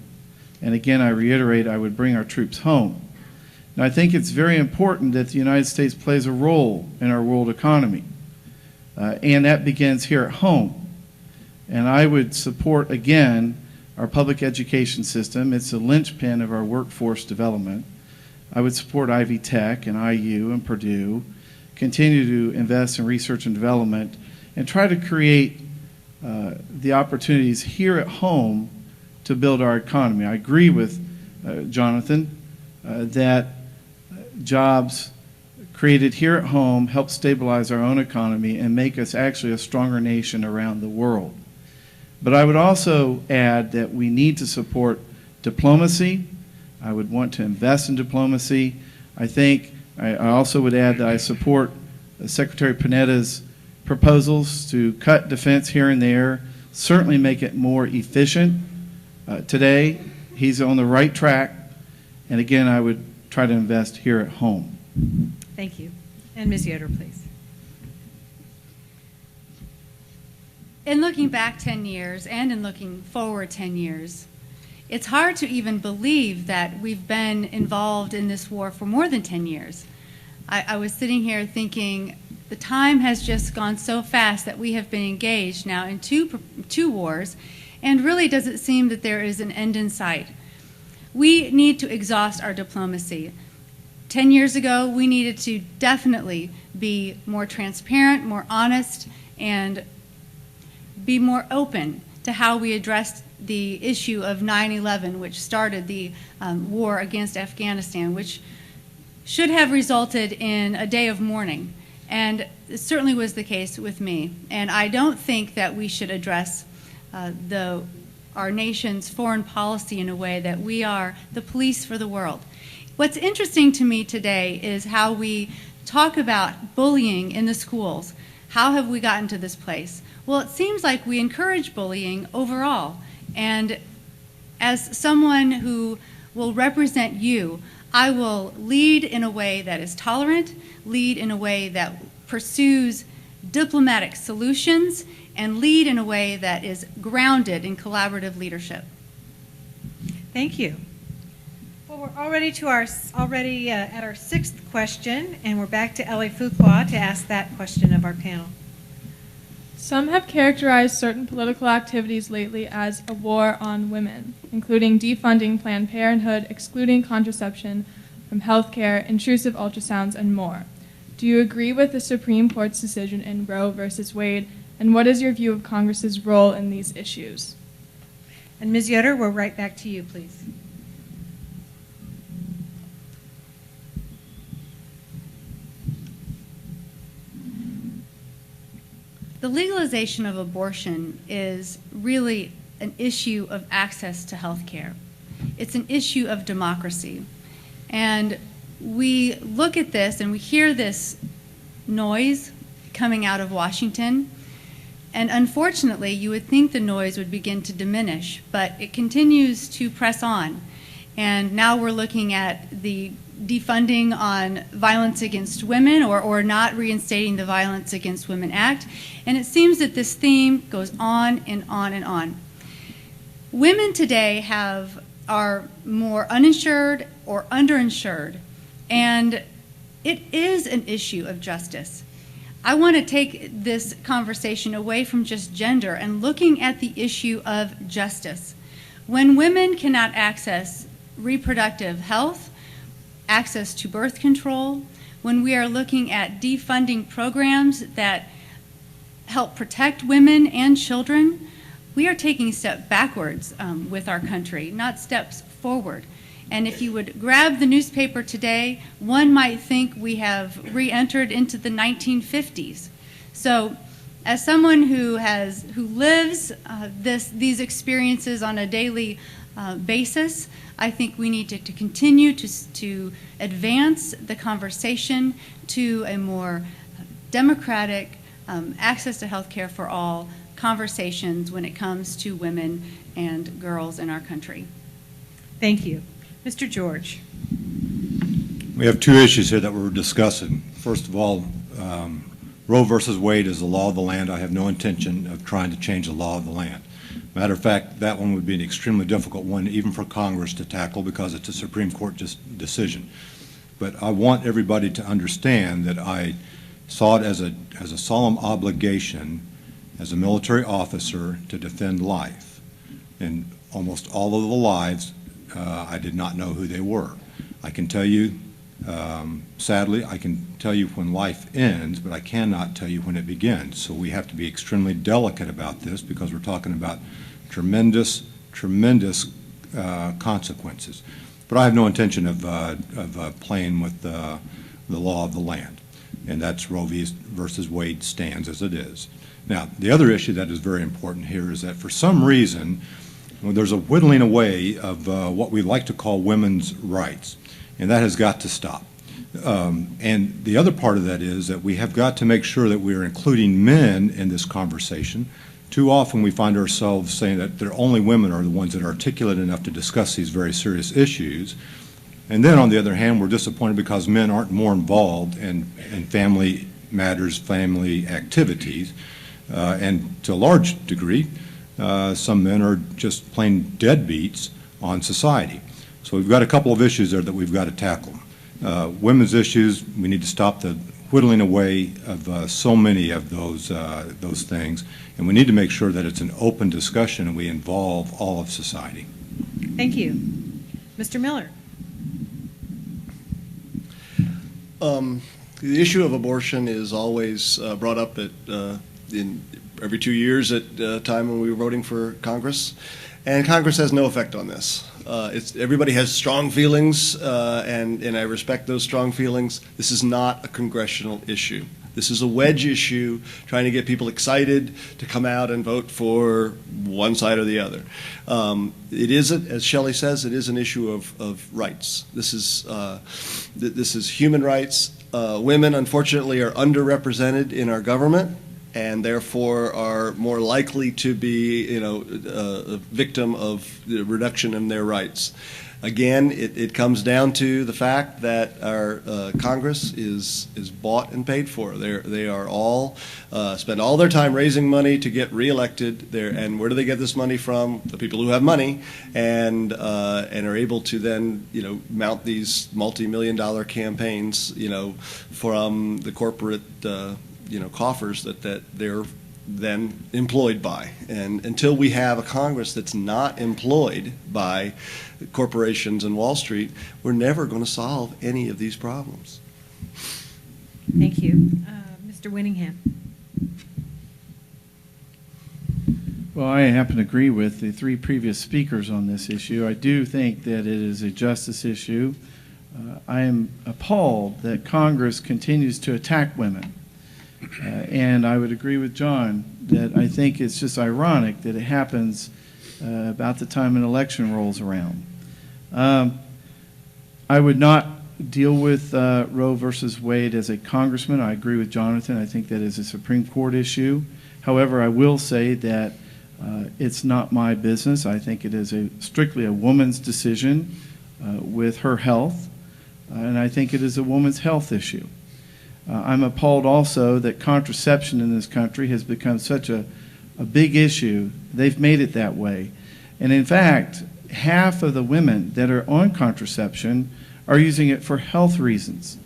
And again, I reiterate, I would bring our troops home. Now, I think it's very important that the United States plays a role in our world economy. And that begins here at home. And I would support, again, our public education system. It's the linchpin of our workforce development. I would support Ivy Tech and IU and Purdue, continue to invest in research and development, and try to create the opportunities here at home to build our economy. I agree with Jonathan that jobs created here at home help stabilize our own economy and make us actually a stronger nation around the world. But I would also add that we need to support diplomacy. I would want to invest in diplomacy. I also would add that I support Secretary Panetta's proposals to cut defense here and there, certainly make it more efficient. Today, he's on the right track, and again, I would try to invest here at home. Thank you. And Ms. Yoder, please. In looking back 10 years and in looking forward 10 years, it's hard to even believe that we've been involved in this war for more than 10 years. I was sitting here thinking the time has just gone so fast that we have been engaged now in two wars, and really does it seem that there is an end in sight. We need to exhaust our diplomacy. 10 years ago, we needed to definitely be more transparent, more honest, and be more open to how we addressed the issue of 9/11, which started the war against Afghanistan, which should have resulted in a day of mourning. And it certainly was the case with me. And I don't think that we should address our nation's foreign policy in a way that we are the police for the world. What's interesting to me today is how we talk about bullying in the schools. How have we gotten to this place? Well, it seems like we encourage bullying overall. And as someone who will represent you, I will lead in a way that is tolerant, lead in a way that pursues diplomatic solutions, and lead in a way that is grounded in collaborative leadership. Thank you. Well, we're already at our sixth question, and we're back to Ellie Fuqua to ask that question of our panel. Some have characterized certain political activities lately as a war on women, including defunding Planned Parenthood, excluding contraception from health care, intrusive ultrasounds, and more. Do you agree with the Supreme Court's decision in Roe versus Wade, and what is your view of Congress's role in these issues? And Ms. Yoder, we're right back to you, please. The legalization of abortion is really an issue of access to health care. It's an issue of democracy. And we look at this and we hear this noise coming out of Washington. And unfortunately, you would think the noise would begin to diminish, but it continues to press on. And now we're looking at the defunding on violence against women or not reinstating the Violence Against Women Act. And it seems that this theme goes on and on and on. Women today are more uninsured or underinsured, and it is an issue of justice. I want to take this conversation away from just gender and looking at the issue of justice. When women cannot access reproductive health, access to birth control, when we are looking at defunding programs that help protect women and children, we are taking a step backwards with our country, not steps forward. And if you would grab the newspaper today, one might think we have re-entered into the 1950s. So as someone who lives these experiences on a daily basis, I think we need to continue to advance the conversation to a more democratic access to health care for all conversations when it comes to women and girls in our country. Thank you. Mr. George. We have two issues here that we're discussing. First of all, Roe versus Wade is the law of the land. I have no intention of trying to change the law of the land. Matter of fact, that one would be an extremely difficult one even for Congress to tackle because it's a Supreme Court decision. But I want everybody to understand that I saw it as a solemn obligation as a military officer to defend life. And almost all of the lives, I did not know who they were. I can tell you, sadly, I can tell you when life ends, but I cannot tell you when it begins. So we have to be extremely delicate about this because we're talking about tremendous consequences. But I have no intention of playing with the law of the land. And that's Roe versus Wade stands as it is. Now, the other issue that is very important here is that for some reason, there's a whittling away of what we like to call women's rights, and that has got to stop. And the other part of that is that we have got to make sure that we are including men in this conversation. Too often we find ourselves saying that only women are the ones that are articulate enough to discuss these very serious issues. And then on the other hand, we're disappointed because men aren't more involved in family matters, family activities. And to a large degree, some men are just plain deadbeats on society. So we've got a couple of issues there that we've got to tackle. Women's issues, we need to stop the whittling away of so many of those things, and we need to make sure that it's an open discussion and we involve all of society. Thank you. Mr. Miller. The issue of abortion is always brought up in every 2 years at a time when we were voting for Congress, and Congress has no effect on this. Everybody has strong feelings, and I respect those strong feelings. This is not a congressional issue. This is a wedge issue, trying to get people excited to come out and vote for one side or the other. It isn't, as Shelley says, it is an issue of rights. This is human rights. Women, unfortunately, are underrepresented in our government, and therefore are more likely to be, a victim of the reduction in their rights. Again, it comes down to the fact that our Congress is bought and paid for. They are all spend all their time raising money to get reelected. And where do they get this money from? The people who have money and are able to then mount these multi-million-dollar campaigns from the corporate coffers that they're then employed by. And until we have a Congress that's not employed by corporations and Wall Street, we're never going to solve any of these problems. Thank you. Mr. Winningham. Well, I happen to agree with the three previous speakers on this issue. I do think that it is a justice issue. I am appalled that Congress continues to attack women. And I would agree with John that I think it's just ironic that it happens about the time an election rolls around. I would not deal with Roe versus Wade as a congressman. I agree with Jonathan. I think that is a Supreme Court issue. However, I will say that it's not my business. I think it is strictly a woman's decision with her health, and I think it is a woman's health issue. I'm appalled also that contraception in this country has become such a big issue. They've made it that way. And in fact, half of the women that are on contraception are using it for health reasons,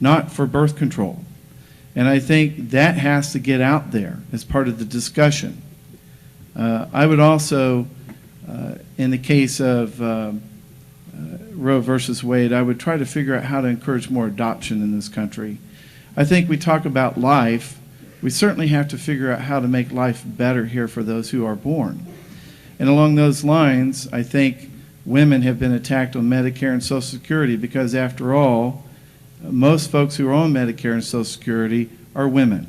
not for birth control. And I think that has to get out there as part of the discussion. I would also, in the case of Roe versus Wade, I would try to figure out how to encourage more adoption in this country. I think we talk about life. We certainly have to figure out how to make life better here for those who are born. And along those lines, I think women have been attacked on Medicare and Social Security because, after all, most folks who are on Medicare and Social Security are women.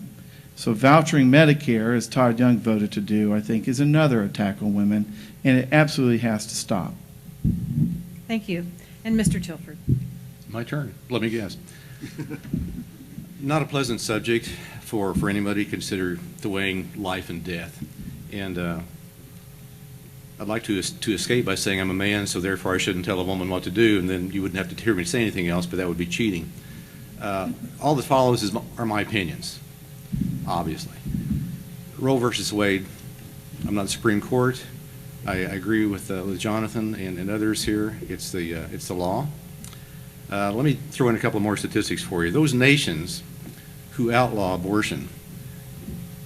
So vouchering Medicare, as Todd Young voted to do, I think is another attack on women, and it absolutely has to stop. Thank you. And Mr. Tilford. My turn. Let me guess. Not a pleasant subject for anybody to consider weighing life and death. And I'd like to escape by saying I'm a man, so therefore I shouldn't tell a woman what to do, and then you wouldn't have to hear me say anything else, but that would be cheating. All that follows are my opinions, obviously. Roe versus Wade, I'm not the Supreme Court. I agree with Jonathan and others here. It's the law. Let me throw in a couple more statistics for you. Those nations who outlaw abortion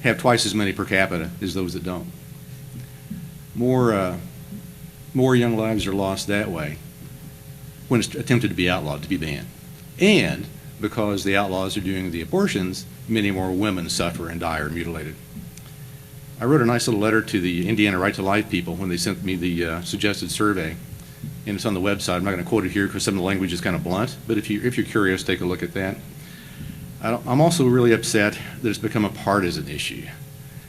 have twice as many per capita as those that don't. More young lives are lost that way when it's attempted to be outlawed, to be banned. And because the outlaws are doing the abortions, many more women suffer and die or mutilated. I wrote a nice little letter to the Indiana Right to Life people when they sent me the suggested survey, and it's on the website. I'm not going to quote it here because some of the language is kind of blunt, but if you're curious, take a look at that. I'm also really upset that it's become a partisan issue.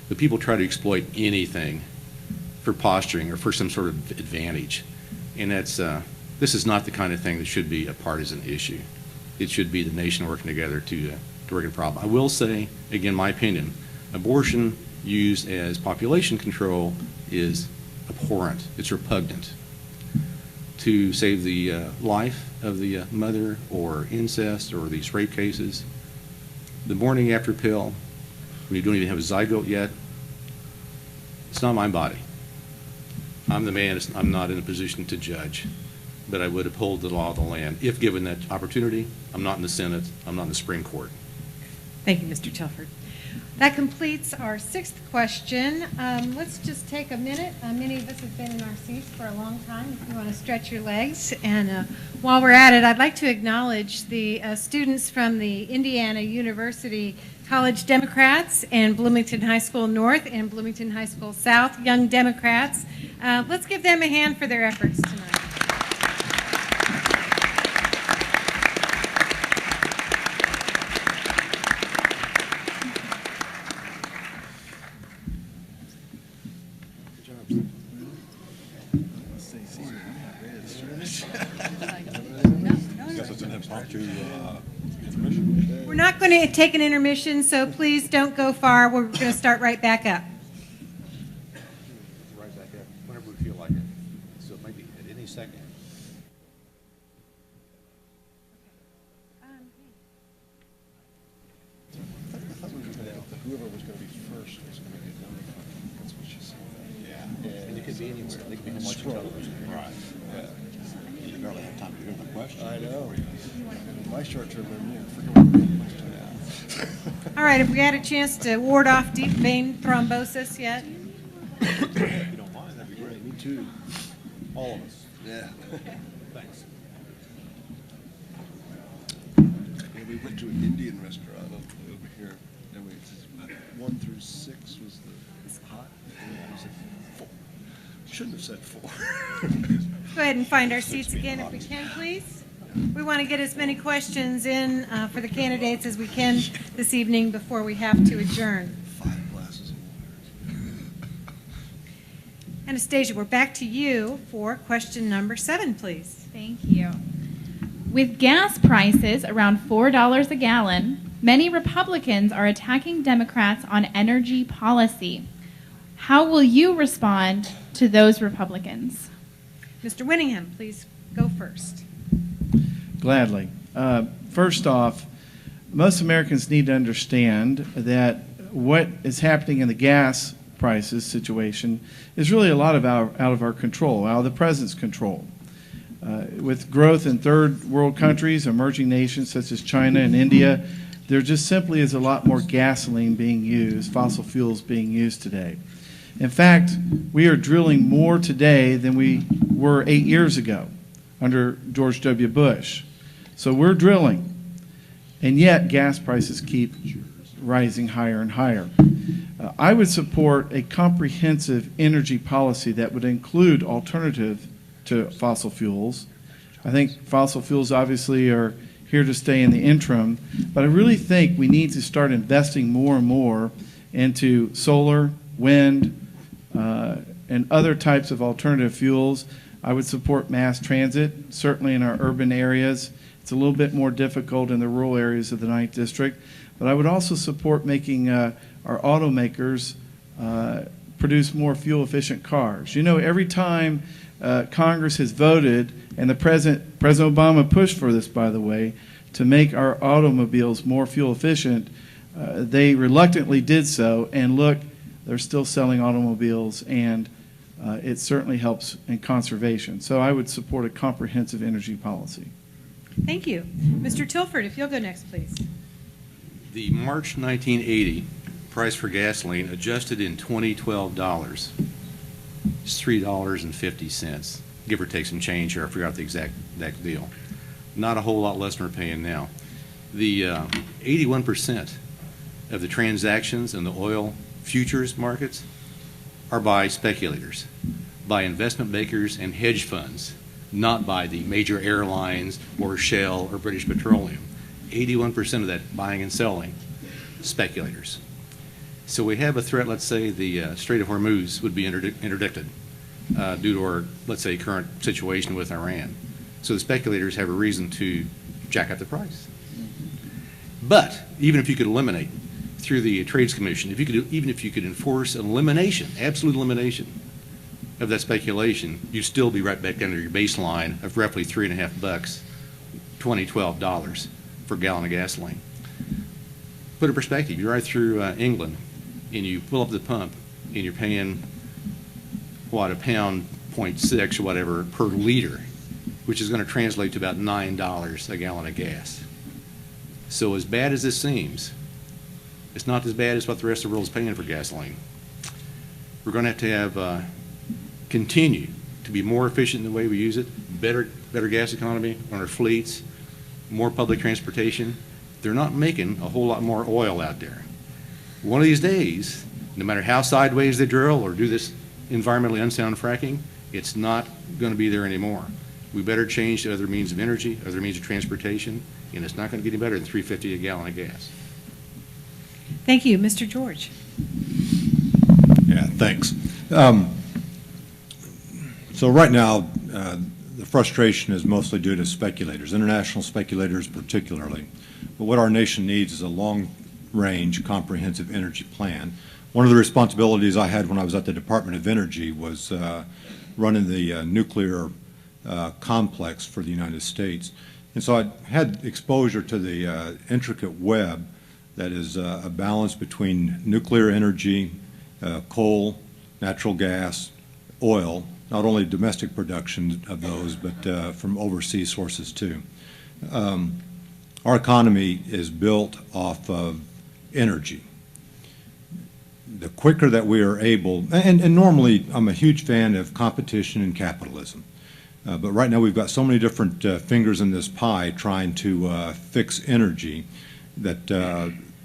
That people try to exploit anything for posturing or for some sort of advantage. And this is not the kind of thing that should be a partisan issue. It should be the nation working together to work a problem. I will say, again, my opinion, abortion used as population control is abhorrent. It's repugnant. To save the life of the mother, or incest, or these rape cases, the morning after pill, when you don't even have a zygote yet, it's not my body. I'm the man. I'm not in a position to judge, but I would uphold the law of the land if given that opportunity. I'm not in the Senate. I'm not in the Supreme Court. Thank you, Mr. Tilford. That completes our 6th question. Let's just take a minute. Many of us have been in our seats for a long time. If you want to stretch your legs. And while we're at it, I'd like to acknowledge the students from the Indiana University College Democrats and Bloomington High School North and Bloomington High School South, Young Democrats. Let's give them a hand for their efforts tonight. We're not going to take an intermission, so please don't go far. We're going to start right back up. Right back up, whenever we feel like it. So it might be at any second. Whoever was going to be first was going to get notified. That's what she said. Yeah. And it could be anywhere. They could be watching television. Right. You barely have time to hear the question. I know. My short-term memory, I forget what it was. All right, have we had a chance to ward off deep vein thrombosis yet? If you don't mind, that'd be great. Me too. All of us. Yeah. Thanks. Yeah, we went to an Indian restaurant over here, and 1 through 6 was the hot, and we said 4. Shouldn't have said 4. Go ahead and find our seats again if we can, please. We want to get as many questions in for the candidates as we can this evening before we have to adjourn. 5 glasses of water. Anastasia, we're back to you for question number 7, please. Thank you. With gas prices around $4 a gallon, many Republicans are attacking Democrats on energy policy. How will you respond to those Republicans? Mr. Winningham, please go first. Gladly. First off, most Americans need to understand that what is happening in the gas prices situation is really a lot of out of our control, out of the president's control. With growth in third world countries, emerging nations such as China and India, there just simply is a lot more gasoline being used, fossil fuels being used today. In fact, we are drilling more today than we were 8 years ago under George W. Bush. So we're drilling, and yet gas prices keep rising higher and higher. I would support a comprehensive energy policy that would include alternative to fossil fuels. I think fossil fuels obviously are here to stay in the interim, but I really think we need to start investing more and more into solar, wind, and other types of alternative fuels. I would support mass transit, certainly in our urban areas. It's a little bit more difficult in the rural areas of the 9th District, but I would also support making our automakers produce more fuel-efficient cars. You know, every time Congress has voted, and President Obama pushed for this, by the way, to make our automobiles more fuel-efficient, they reluctantly did so, and look, they're still selling automobiles, and it certainly helps in conservation. So I would support a comprehensive energy policy. Thank you. Mr. Tilford, if you'll go next, please. The March 1980 price for gasoline adjusted in 2012 dollars is $3.50, give or take some change here. I forgot the exact deal. Not a whole lot less than we're paying now. The 81% of the transactions in the oil futures markets are by speculators, by investment bankers and hedge funds, not by the major airlines or Shell or British Petroleum. 81% of that buying and selling, speculators. So we have a threat, let's say the Strait of Hormuz would be interdicted due to our, let's say, current situation with Iran. So the speculators have a reason to jack up the price. But even if you could eliminate through the Trades Commission, even if you could enforce an elimination, absolute elimination of that speculation, you'd still be right back under your baseline of roughly $3.50, $12 for a gallon of gasoline. Put in perspective, you ride through England and you pull up the pump and you're paying, what, £1.6 or whatever per liter, which is going to translate to about $9 a gallon of gas. So as bad as this seems, it's not as bad as what the rest of the world is paying for gasoline. We're going to have continue to be more efficient in the way we use it, better gas economy on our fleets, more public transportation. They're not making a whole lot more oil out there. One of these days, no matter how sideways they drill or do this environmentally unsound fracking, it's not going to be there anymore. We better change to other means of energy, other means of transportation, and it's not going to get any better than $3.50 a gallon of gas. Thank you. Mr. George. Yeah, thanks. So right now, the frustration is mostly due to speculators, international speculators particularly. But what our nation needs is a long-range, comprehensive energy plan. One of the responsibilities I had when I was at the Department of Energy was running the nuclear complex for the United States. And so I had exposure to the intricate web that is a balance between nuclear energy, coal, natural gas, oil, not only domestic production of those, but from overseas sources too. Our economy is built off of energy. The quicker that we are able, and normally I'm a huge fan of competition and capitalism, but right now we've got so many different fingers in this pie trying to fix energy that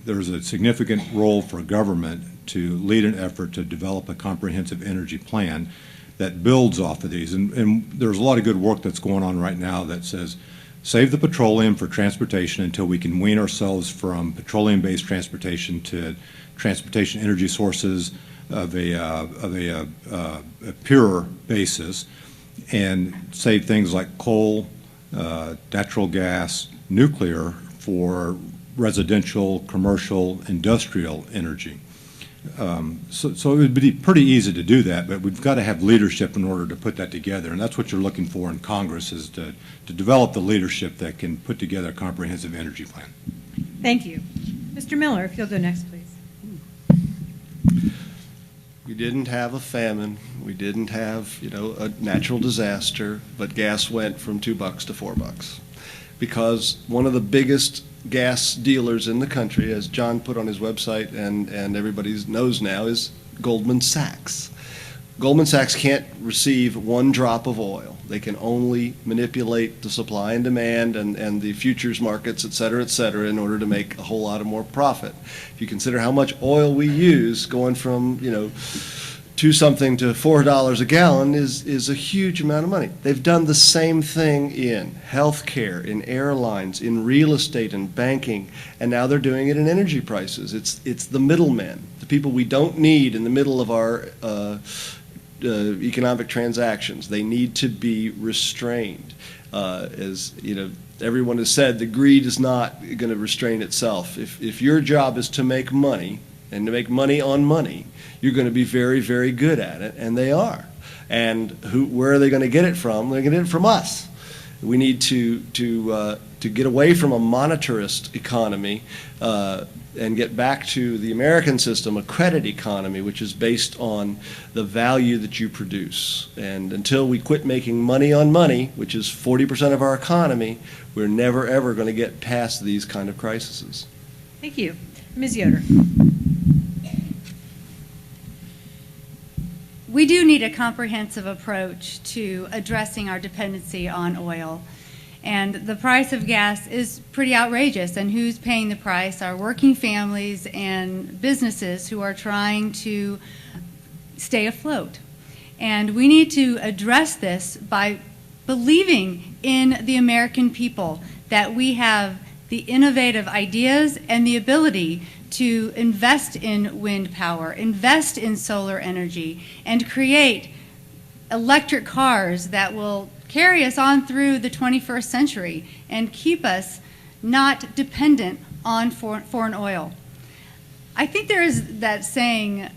there's a significant role for government to lead an effort to develop a comprehensive energy plan that builds off of these. And there's a lot of good work that's going on right now that says, save the petroleum for transportation until we can wean ourselves from petroleum-based transportation to transportation energy sources of a purer basis, and save things like coal, natural gas, nuclear for residential, commercial, industrial energy. So it would be pretty easy to do that, but we've got to have leadership in order to put that together, and that's what you're looking for in Congress, is to develop the leadership that can put together a comprehensive energy plan. Thank you. Mr. Miller, if you'll go next, please. We didn't have a famine. We didn't have, a natural disaster, but gas went from $2 to $4 because one of the biggest gas dealers in the country, as John put on his website and everybody knows now, is Goldman Sachs. Goldman Sachs can't receive one drop of oil. They can only manipulate the supply and demand and the futures markets, et cetera, in order to make a whole lot of more profit. If you consider how much oil we use, going from, $2 to $4 a gallon is a huge amount of money. They've done the same thing in healthcare, in airlines, in real estate and banking, and now they're doing it in energy prices. It's the middlemen, the people we don't need in the middle of our economic transactions. They need to be restrained. As everyone has said, the greed is not going to restrain itself. If your job is to make money and to make money on money, you're going to be very, very good at it, and they are. And where are they going to get it from? They're going to get it from us. We need to get away from a monetarist economy and get back to the American system, a credit economy, which is based on the value that you produce. And until we quit making money on money, which is 40% of our economy, we're never, ever going to get past these kind of crises. Thank you. Ms. Yoder. We do need a comprehensive approach to addressing our dependency on oil. And the price of gas is pretty outrageous, and who's paying the price are working families and businesses who are trying to stay afloat. And we need to address this by believing in the American people, that we have the innovative ideas and the ability to invest in wind power, invest in solar energy, and create electric cars that will carry us on through the 21st century and keep us not dependent on foreign oil. I think there is that saying,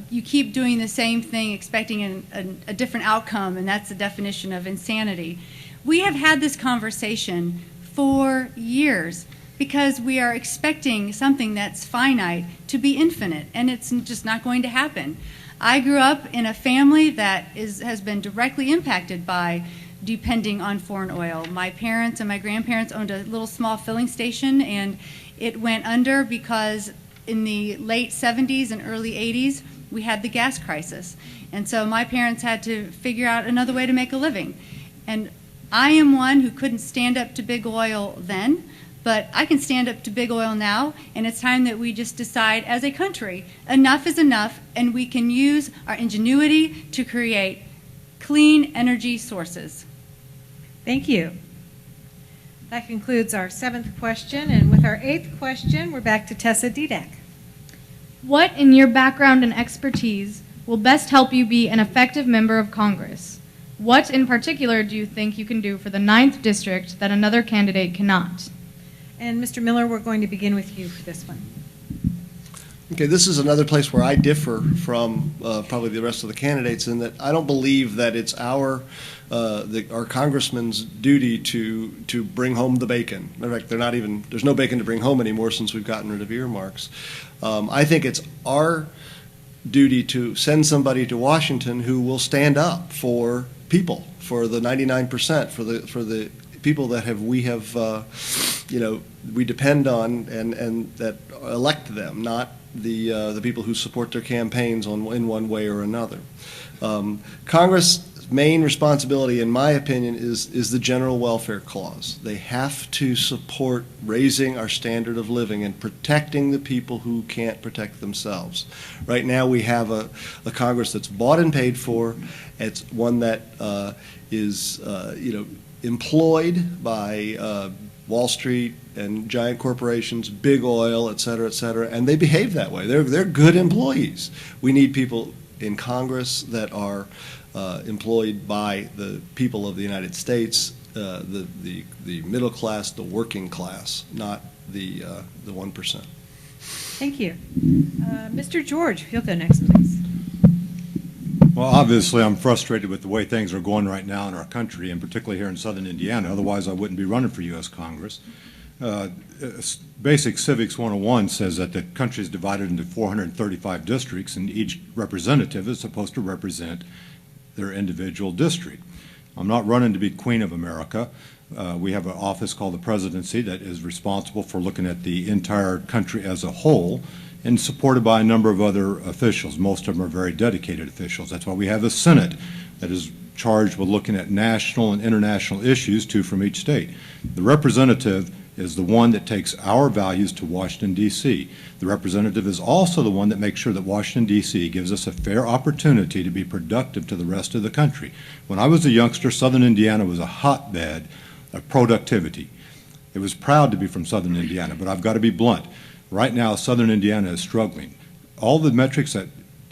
you keep doing the same thing expecting a different outcome, and that's the definition of insanity. We have had this conversation for years because we are expecting something that's finite to be infinite, and it's just not going to happen. I grew up in a family that has been directly impacted by depending on foreign oil. My parents and my grandparents owned a little small filling station, and it went under because in the late 70s and early 80s, we had the gas crisis. And so my parents had to figure out another way to make a living. And I am one who couldn't stand up to big oil then, but I can stand up to big oil now, and it's time that we just decide as a country, enough is enough, and we can use our ingenuity to create clean energy sources. Thank you. That concludes our 7th question, and with our 8th question, we're back to Tessa Didak. What in your background and expertise will best help you be an effective member of Congress? What in particular do you think you can do for the 9th District that another candidate cannot? And Mr. Miller, we're going to begin with you for this one. Okay, this is another place where I differ from probably the rest of the candidates in that I don't believe that it's our congressman's duty to bring home the bacon. In fact, there's no bacon to bring home anymore since we've gotten rid of earmarks. I think it's our duty to send somebody to Washington who will stand up for people, for the 99%, for the people that we depend on and that elect them, not the people who support their campaigns in one way or another. Congress' main responsibility, in my opinion, is the general welfare clause. They have to support raising our standard of living and protecting the people who can't protect themselves. Right now we have a Congress that's bought and paid for. It's one that is employed by Wall Street and giant corporations, big oil, et cetera, and they behave that way. They're good employees. We need people in Congress that are employed by the people of the United States, the middle class, the working class, not the 1%. Thank you. Mr. George, you'll go next, please. Well, obviously, I'm frustrated with the way things are going right now in our country, and particularly here in southern Indiana. Otherwise, I wouldn't be running for U.S. Congress. Basic Civics 101 says that the country is divided into 435 districts, and each representative is supposed to represent their individual district. I'm not running to be Queen of America. We have an office called the Presidency that is responsible for looking at the entire country as a whole, and supported by a number of other officials. Most of them are very dedicated officials. That's why we have a Senate that is charged with looking at national and international issues, 2 from each state. The representative is the one that takes our values to Washington, D.C. The representative is also the one that makes sure that Washington, D.C. gives us a fair opportunity to be productive to the rest of the country. When I was a youngster, southern Indiana was a hotbed of productivity. It was proud to be from southern Indiana, but I've got to be blunt. Right now, southern Indiana is struggling. All the metrics that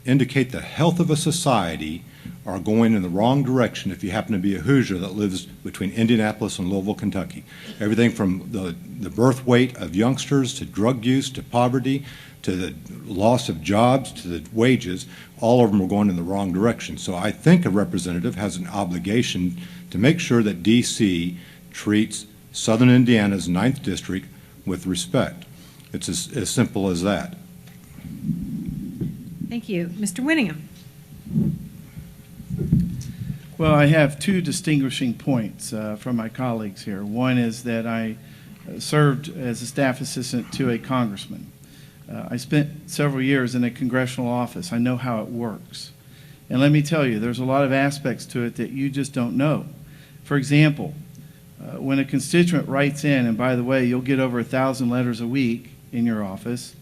indicate the health of a society are going in the wrong direction if you happen to be a Hoosier that lives between Indianapolis and Louisville, Kentucky. Everything from the birth weight of youngsters to drug use to poverty to the loss of jobs to the wages, all of them are going in the wrong direction. So I think a representative has an obligation to make sure that D.C. treats southern Indiana's 9th District with respect. It's as simple as that. Thank you. Mr. Winningham. Well, I have 2 distinguishing points from my colleagues here. One is that I served as a staff assistant to a congressman. I spent several years in a congressional office. I know how it works. And let me tell you, there's a lot of aspects to it that you just don't know. For example, when a constituent writes in, and by the way, you'll get over 1,000 letters a week in your office,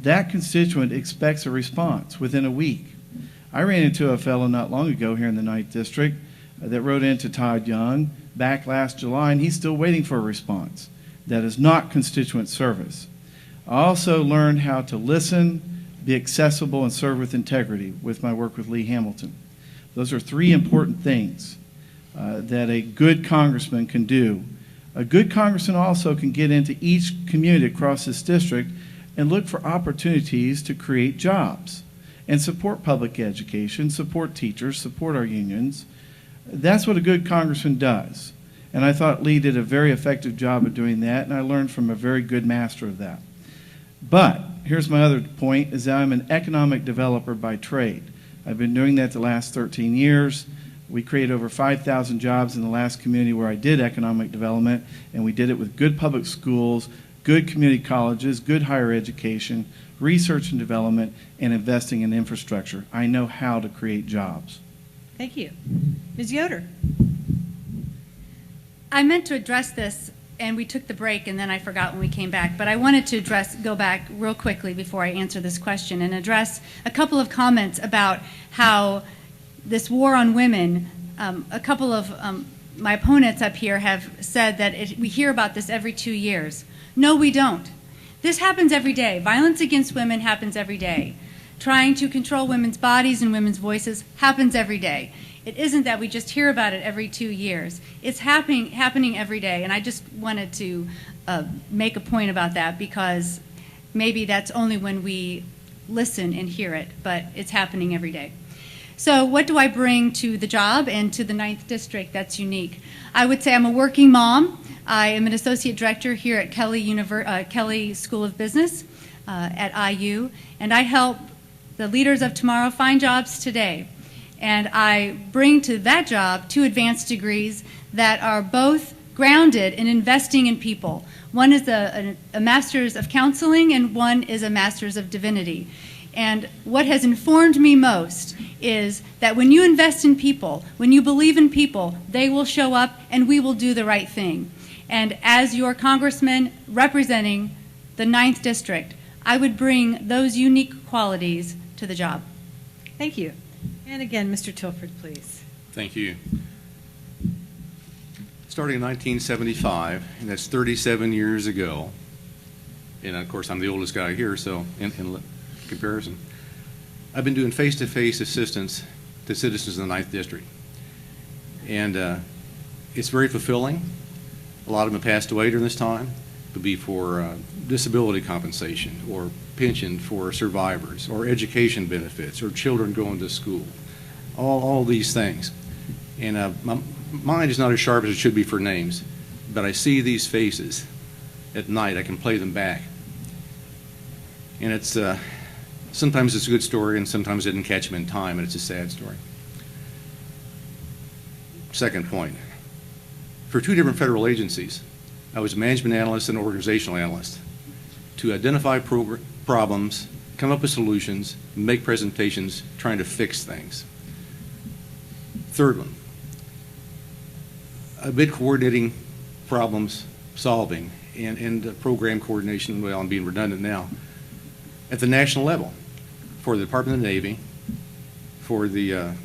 that constituent expects a response within a week. I ran into a fellow not long ago here in the 9th District that wrote into Todd Young back last July, and he's still waiting for a response. that is not constituent service. I also learned how to listen, be accessible, and serve with integrity with my work with Lee Hamilton. Those are three important things that a good congressman can do. A good congressman also can get into each community across this district and look for opportunities to create jobs and support public education, support teachers, support our unions. That's what a good congressman does. And I thought Lee did a very effective job of doing that, and I learned from a very good master of that. But here's my other point, is that I'm an economic developer by trade. I've been doing that the last 13 years. We created over 5,000 jobs in the last community where I did economic development, and we did it with good public schools, good community colleges, good higher education, research and development, and investing in infrastructure. I know how to create jobs. Thank you. Ms. Yoder. I meant to address this, and we took the break, and then I forgot when we came back. But I wanted to go back real quickly before I answer this question and address a couple of comments about how this war on women, a couple of my opponents up here have said that we hear about this every 2 years. No, we don't. This happens every day. Violence against women happens every day. Trying to control women's bodies and women's voices happens every day. It isn't that we just hear about it every 2 years. It's happening every day, and I just wanted to make a point about that because maybe that's only when we listen and hear it, but it's happening every day. So what do I bring to the job and to the 9th District that's unique? I would say I'm a working mom. I am an associate director here at Kelley School of Business at IU, and I help the leaders of tomorrow find jobs today. And I bring to that job 2 advanced degrees that are both grounded in investing in people. One is a master's of counseling, and one is a master's of divinity. And what has informed me most is that when you invest in people, when you believe in people, they will show up and we will do the right thing. And as your congressman representing the 9th District, I would bring those unique qualities to the job. Thank you. And again, Mr. Tilford, please. Thank you. Starting in 1975, and that's 37 years ago, and of course I'm the oldest guy here, so in comparison, I've been doing face-to-face assistance to citizens in the 9th District. And it's very fulfilling. A lot of them have passed away during this time. It would be for disability compensation or pension for survivors or education benefits or children going to school, all these things. And my mind is not as sharp as it should be for names, but I see these faces at night. I can play them back. And it's sometimes it's a good story, and sometimes I didn't catch them in time, and it's a sad story. Second point. For 2 different federal agencies, I was a management analyst and organizational analyst to identify problems, come up with solutions, make presentations, trying to fix things. Third one, a bit coordinating problems solving and program coordination, well, I'm being redundant now, at the national level for the Department of the Navy, for the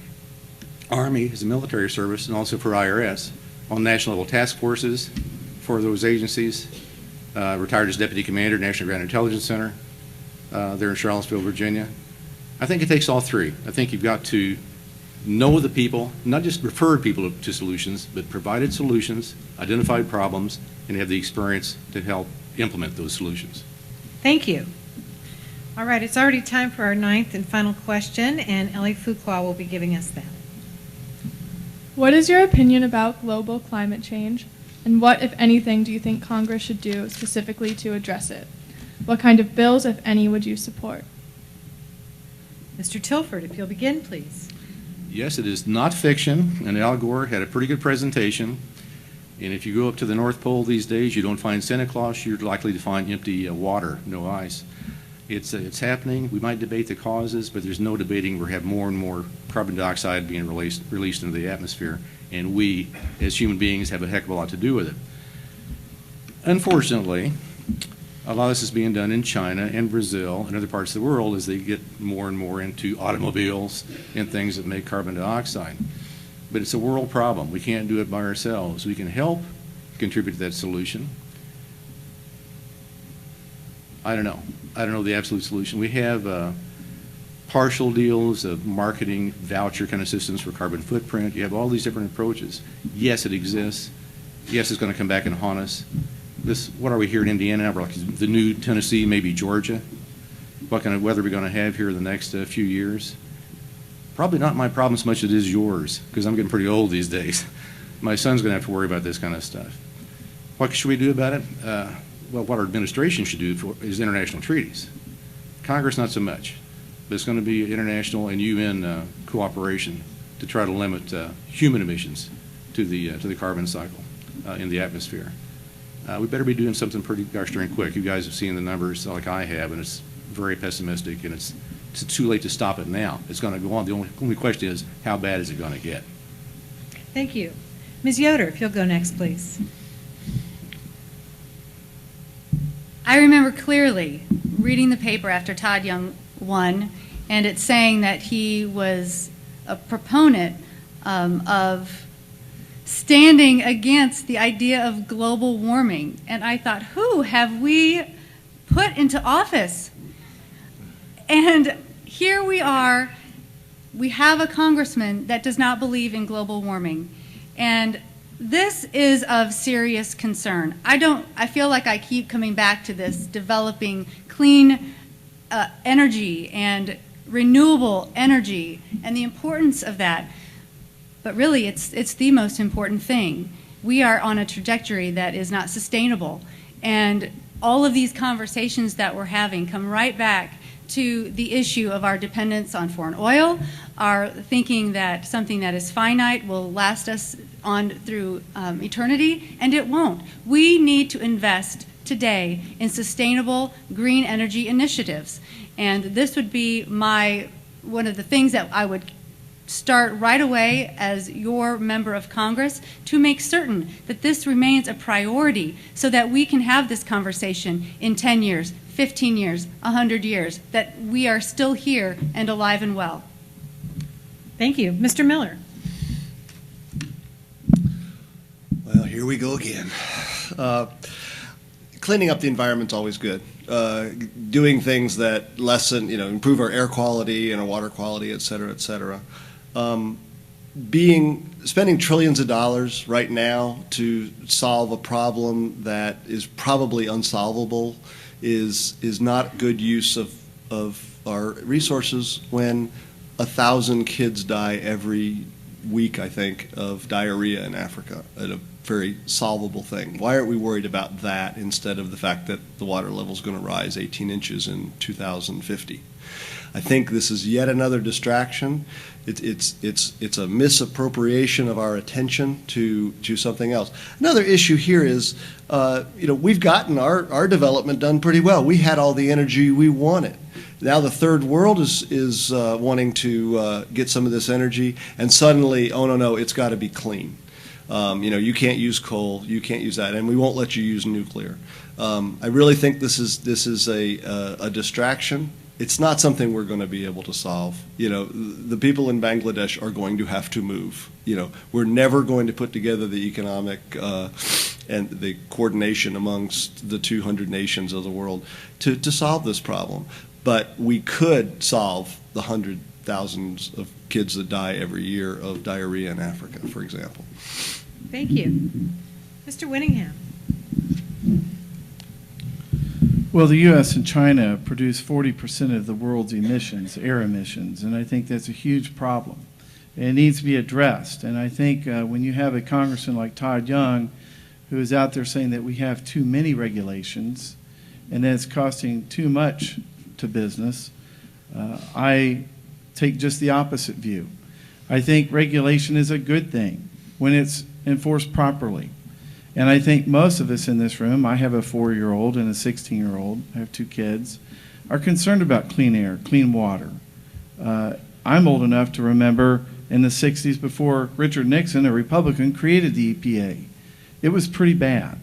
Army as a military service, and also for IRS on national level task forces for those agencies. Retired as Deputy Commander, National Ground Intelligence Center there in Charlottesville, Virginia. I think it takes all 3. I think you've got to know the people, not just referred people to solutions, but provided solutions, identified problems, and have the experience to help implement those solutions. Thank you. All right, it's already time for our 9th and final question, and Ellie Fuqua will be giving us that. What is your opinion about global climate change, and what, if anything, do you think Congress should do specifically to address it? What kind of bills, if any, would you support? Mr. Tilford, if you'll begin, please. Yes, it is not fiction, and Al Gore had a pretty good presentation. And if you go up to the North Pole these days, you don't find Santa Claus, you're likely to find empty water, no ice. It's happening. We might debate the causes, but there's no debating we have more and more carbon dioxide being released into the atmosphere, and we, as human beings, have a heck of a lot to do with it. Unfortunately, a lot of this is being done in China and Brazil and other parts of the world as they get more and more into automobiles and things that make carbon dioxide. But it's a world problem. We can't do it by ourselves. We can help contribute to that solution. I don't know. I don't know the absolute solution. We have partial deals of marketing, voucher kind of systems for carbon footprint. You have all these different approaches. Yes, it exists. Yes, it's going to come back and haunt us. What are we here in Indiana? We're like the new Tennessee, maybe Georgia. What kind of weather are we going to have here in the next few years? Probably not my problem so much as it is yours, because I'm getting pretty old these days. My son's going to have to worry about this kind of stuff. What should we do about it? Well, what our administration should do is international treaties. Congress, not so much. But it's going to be international and UN cooperation to try to limit human emissions to the carbon cycle in the atmosphere. We better be doing something pretty gosh darn quick. You guys have seen the numbers like I have, and it's very pessimistic, and it's too late to stop it now. It's going to go on. The only question is, how bad is it going to get? Thank you. Ms. Yoder, if you'll go next, please. I remember clearly reading the paper after Todd Young won, and it's saying that he was a proponent of standing against the idea of global warming. And I thought, who have we put into office? And here we are, we have a congressman that does not believe in global warming. And this is of serious concern. I feel like I keep coming back to this, developing clean energy and renewable energy and the importance of that. But really, it's the most important thing. We are on a trajectory that is not sustainable. And all of these conversations that we're having come right back to the issue of our dependence on foreign oil, our thinking that something that is finite will last us on through eternity, and it won't. We need to invest today in sustainable green energy initiatives. And this would be one of the things that I would start right away as your member of Congress to make certain that this remains a priority so that we can have this conversation in 10 years, 15 years, 100 years, that we are still here and alive and well. Thank you. Mr. Miller. Well, here we go again. Cleaning up the environment's always good. Doing things that lessen, improve our air quality and our water quality, et cetera, et cetera. Spending trillions of dollars right now to solve a problem that is probably unsolvable is not good use of our resources when 1,000 kids die every week, I think, of diarrhea in Africa, a very solvable thing. Why aren't we worried about that instead of the fact that the water level is going to rise 18 inches in 2050? I think this is yet another distraction. It's a misappropriation of our attention to something else. Another issue here is, we've gotten our development done pretty well. We had all the energy we wanted. Now the third world is wanting to get some of this energy, and suddenly, oh no, it's got to be clean. You can't use coal, you can't use that, and we won't let you use nuclear. I really think this is a distraction. It's not something we're going to be able to solve. The people in Bangladesh are going to have to move. We're never going to put together the economic and the coordination amongst the 200 nations of the world to solve this problem. But we could solve the thousands of kids that die every year of diarrhea in Africa, for example. Thank you. Mr. Winningham. Well, the U.S. and China produce 40% of the world's emissions, air emissions, and I think that's a huge problem. It needs to be addressed, and I think when you have a congressman like Todd Young who is out there saying that we have too many regulations and that it's costing too much to business, I take just the opposite view. I think regulation is a good thing when it's enforced properly. And I think most of us in this room, I have a 4-year-old and a 16-year-old, I have 2 kids, are concerned about clean air, clean water. I'm old enough to remember in the 60s before Richard Nixon, a Republican, created the EPA. It was pretty bad.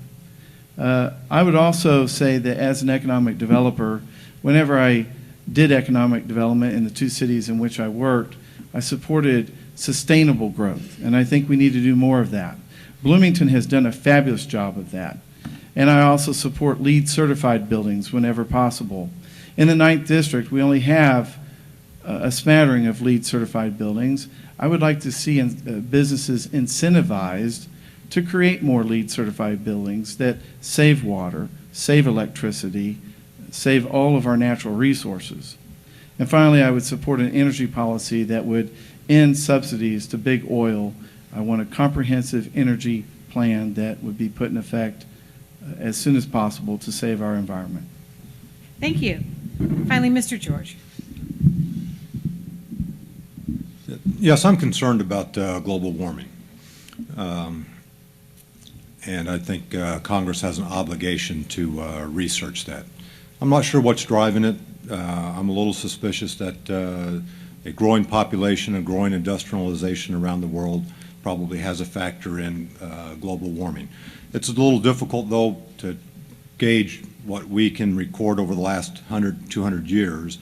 I would also say that as an economic developer, whenever I did economic development in the 2 cities in which I worked, I supported sustainable growth, and I think we need to do more of that. Bloomington has done a fabulous job of that. And I also support LEED certified buildings whenever possible. In the 9th District, we only have a smattering of LEED certified buildings. I would like to see businesses incentivized to create more LEED certified buildings that save water, save electricity, save all of our natural resources. And finally, I would support an energy policy that would end subsidies to big oil. I want a comprehensive energy plan that would be put in effect as soon as possible to save our environment. Thank you. Finally, Mr. George. Yes, I'm concerned about global warming. And I think Congress has an obligation to research that. I'm not sure what's driving it. I'm a little suspicious that a growing population, a growing industrialization around the world probably has a factor in global warming. It's a little difficult, though, to gauge what we can record over the last 100, 200 years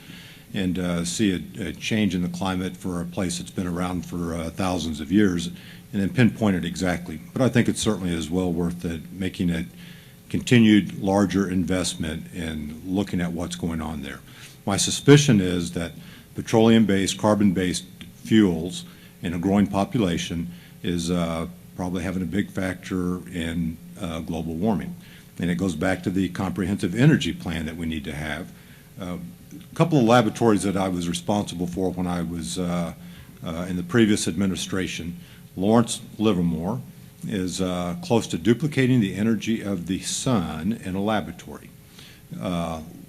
and see a change in the climate for a place that's been around for thousands of years and then pinpoint it exactly. But I think it certainly is well worth making a continued larger investment in looking at what's going on there. My suspicion is that petroleum-based, carbon-based fuels in a growing population is probably having a big factor in global warming. And it goes back to the comprehensive energy plan that we need to have. A couple of laboratories that I was responsible for when I was in the previous administration, Lawrence Livermore is close to duplicating the energy of the sun in a laboratory.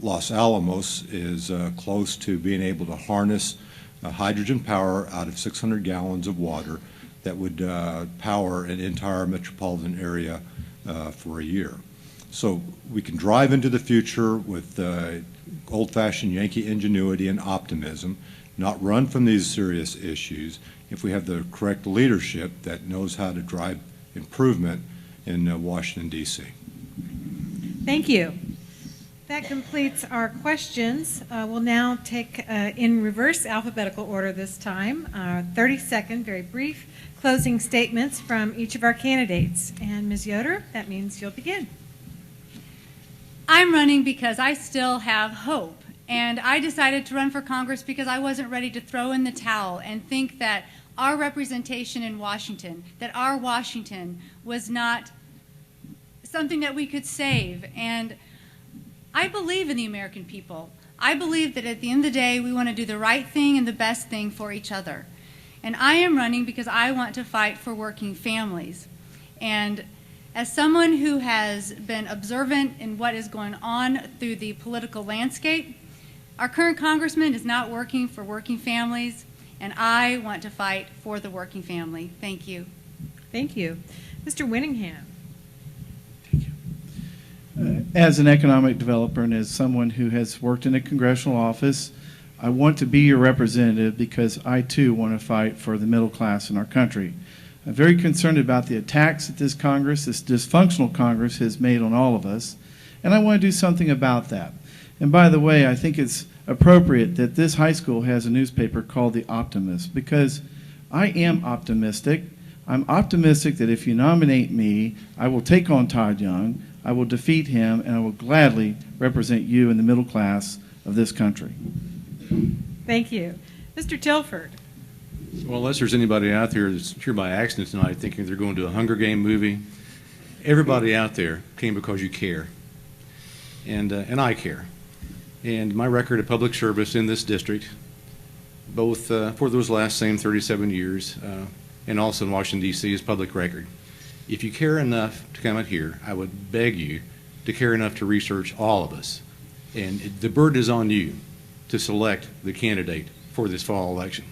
Los Alamos is close to being able to harness hydrogen power out of 600 gallons of water that would power an entire metropolitan area for a year. So we can drive into the future with old-fashioned Yankee ingenuity and optimism, not run from these serious issues if we have the correct leadership that knows how to drive improvement in Washington, D.C. Thank you. That completes our questions. We'll now take in reverse alphabetical order this time, 30-second, very brief, closing statements from each of our candidates. And Ms. Yoder, that means you'll begin. I'm running because I still have hope. And I decided to run for Congress because I wasn't ready to throw in the towel and think that our representation in Washington, that our Washington was not something that we could save. And I believe in the American people. I believe that at the end of the day, we want to do the right thing and the best thing for each other. And I am running because I want to fight for working families. And as someone who has been observant in what is going on through the political landscape, our current congressman is not working for working families, and I want to fight for the working family. Thank you. Thank you. Mr. Winningham. As an economic developer and as someone who has worked in a congressional office, I want to be your representative because I too want to fight for the middle class in our country. I'm very concerned about the attacks that this Congress, this dysfunctional Congress, has made on all of us, and I want to do something about that. And by the way, I think it's appropriate that this high school has a newspaper called The Optimist because I am optimistic. I'm optimistic that if you nominate me, I will take on Todd Young, I will defeat him, and I will gladly represent you in the middle class of this country. Thank you. Mr. Tilford. Well, unless there's anybody out there that's here by accident tonight thinking they're going to a Hunger Game movie, everybody out there came because you care, and I care. And my record of public service in this district, both for those last same 37 years and also in Washington, D.C., is public record. If you care enough to come out here, I would beg you to care enough to research all of us. And the burden is on you to select the candidate for this fall election.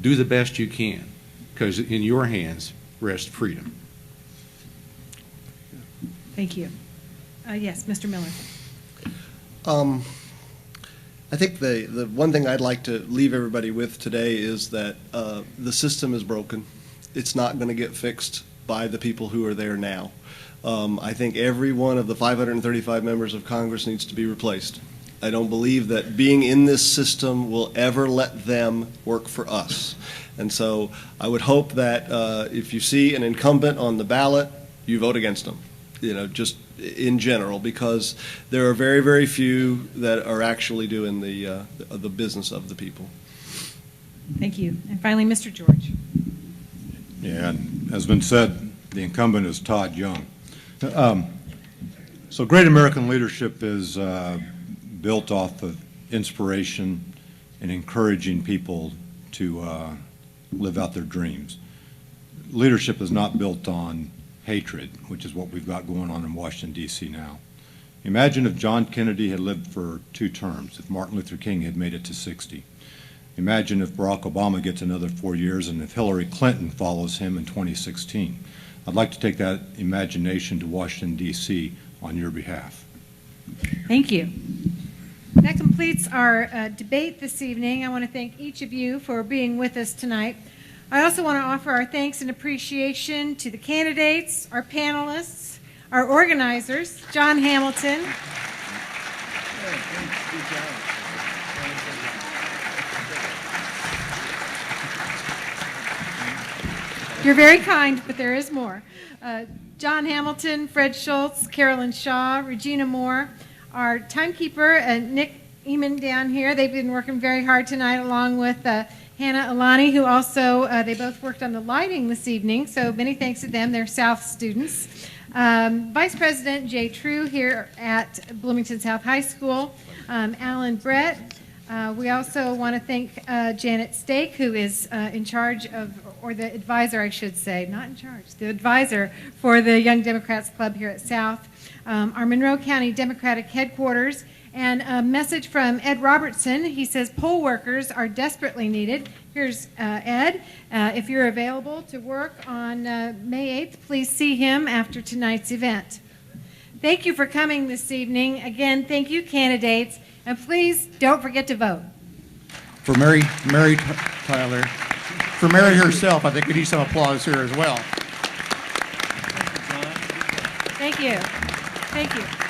Do the best you can, because in your hands rests freedom. Thank you. Yes, Mr. Miller. I think the one thing I'd like to leave everybody with today is that the system is broken. It's not going to get fixed by the people who are there now. I think every one of the 535 members of Congress needs to be replaced. I don't believe that being in this system will ever let them work for us. And so I would hope that if you see an incumbent on the ballot, you vote against them. just in general, because there are very, very few that are actually doing the business of the people. Thank you. And finally, Mr. George. Yeah, and as been said, the incumbent is Todd Young. So great American leadership is built off of inspiration and encouraging people to live out their dreams. Leadership is not built on hatred, which is what we've got going on in Washington, D.C. now. Imagine if John Kennedy had lived for 2 terms, if Martin Luther King had made it to 60. Imagine if Barack Obama gets another 4 years and if Hillary Clinton follows him in 2016. I'd like to take that imagination to Washington, D.C. on your behalf. Thank you. That completes our debate this evening. I want to thank each of you for being with us tonight. I also want to offer our thanks and appreciation to the candidates, our panelists, our organizers, John Hamilton. You're very kind, but there is more. John Hamilton, Fred Schultz, Carolyn Shaw, Regina Moore, our timekeeper, Nick Eamon down here. They've been working very hard tonight, along with Hannah Alani, who also, they both worked on the lighting this evening, so many thanks to them. They're South students. Vice President Jay True here at Bloomington South High School, Alan Brett. We also want to thank Janet Stake, who is in charge of, or the advisor, I should say, not in charge, the advisor for the Young Democrats Club here at South, our Monroe County Democratic Headquarters, and a message from Ed Robertson. He says poll workers are desperately needed. Here's Ed. If you're available to work on May 8th, please see him after tonight's event. Thank you for coming this evening. Again, thank you, candidates, and please don't forget to vote. For Mary Tyler, for Mary herself, I think we need some applause here as well. Thank you. Thank you.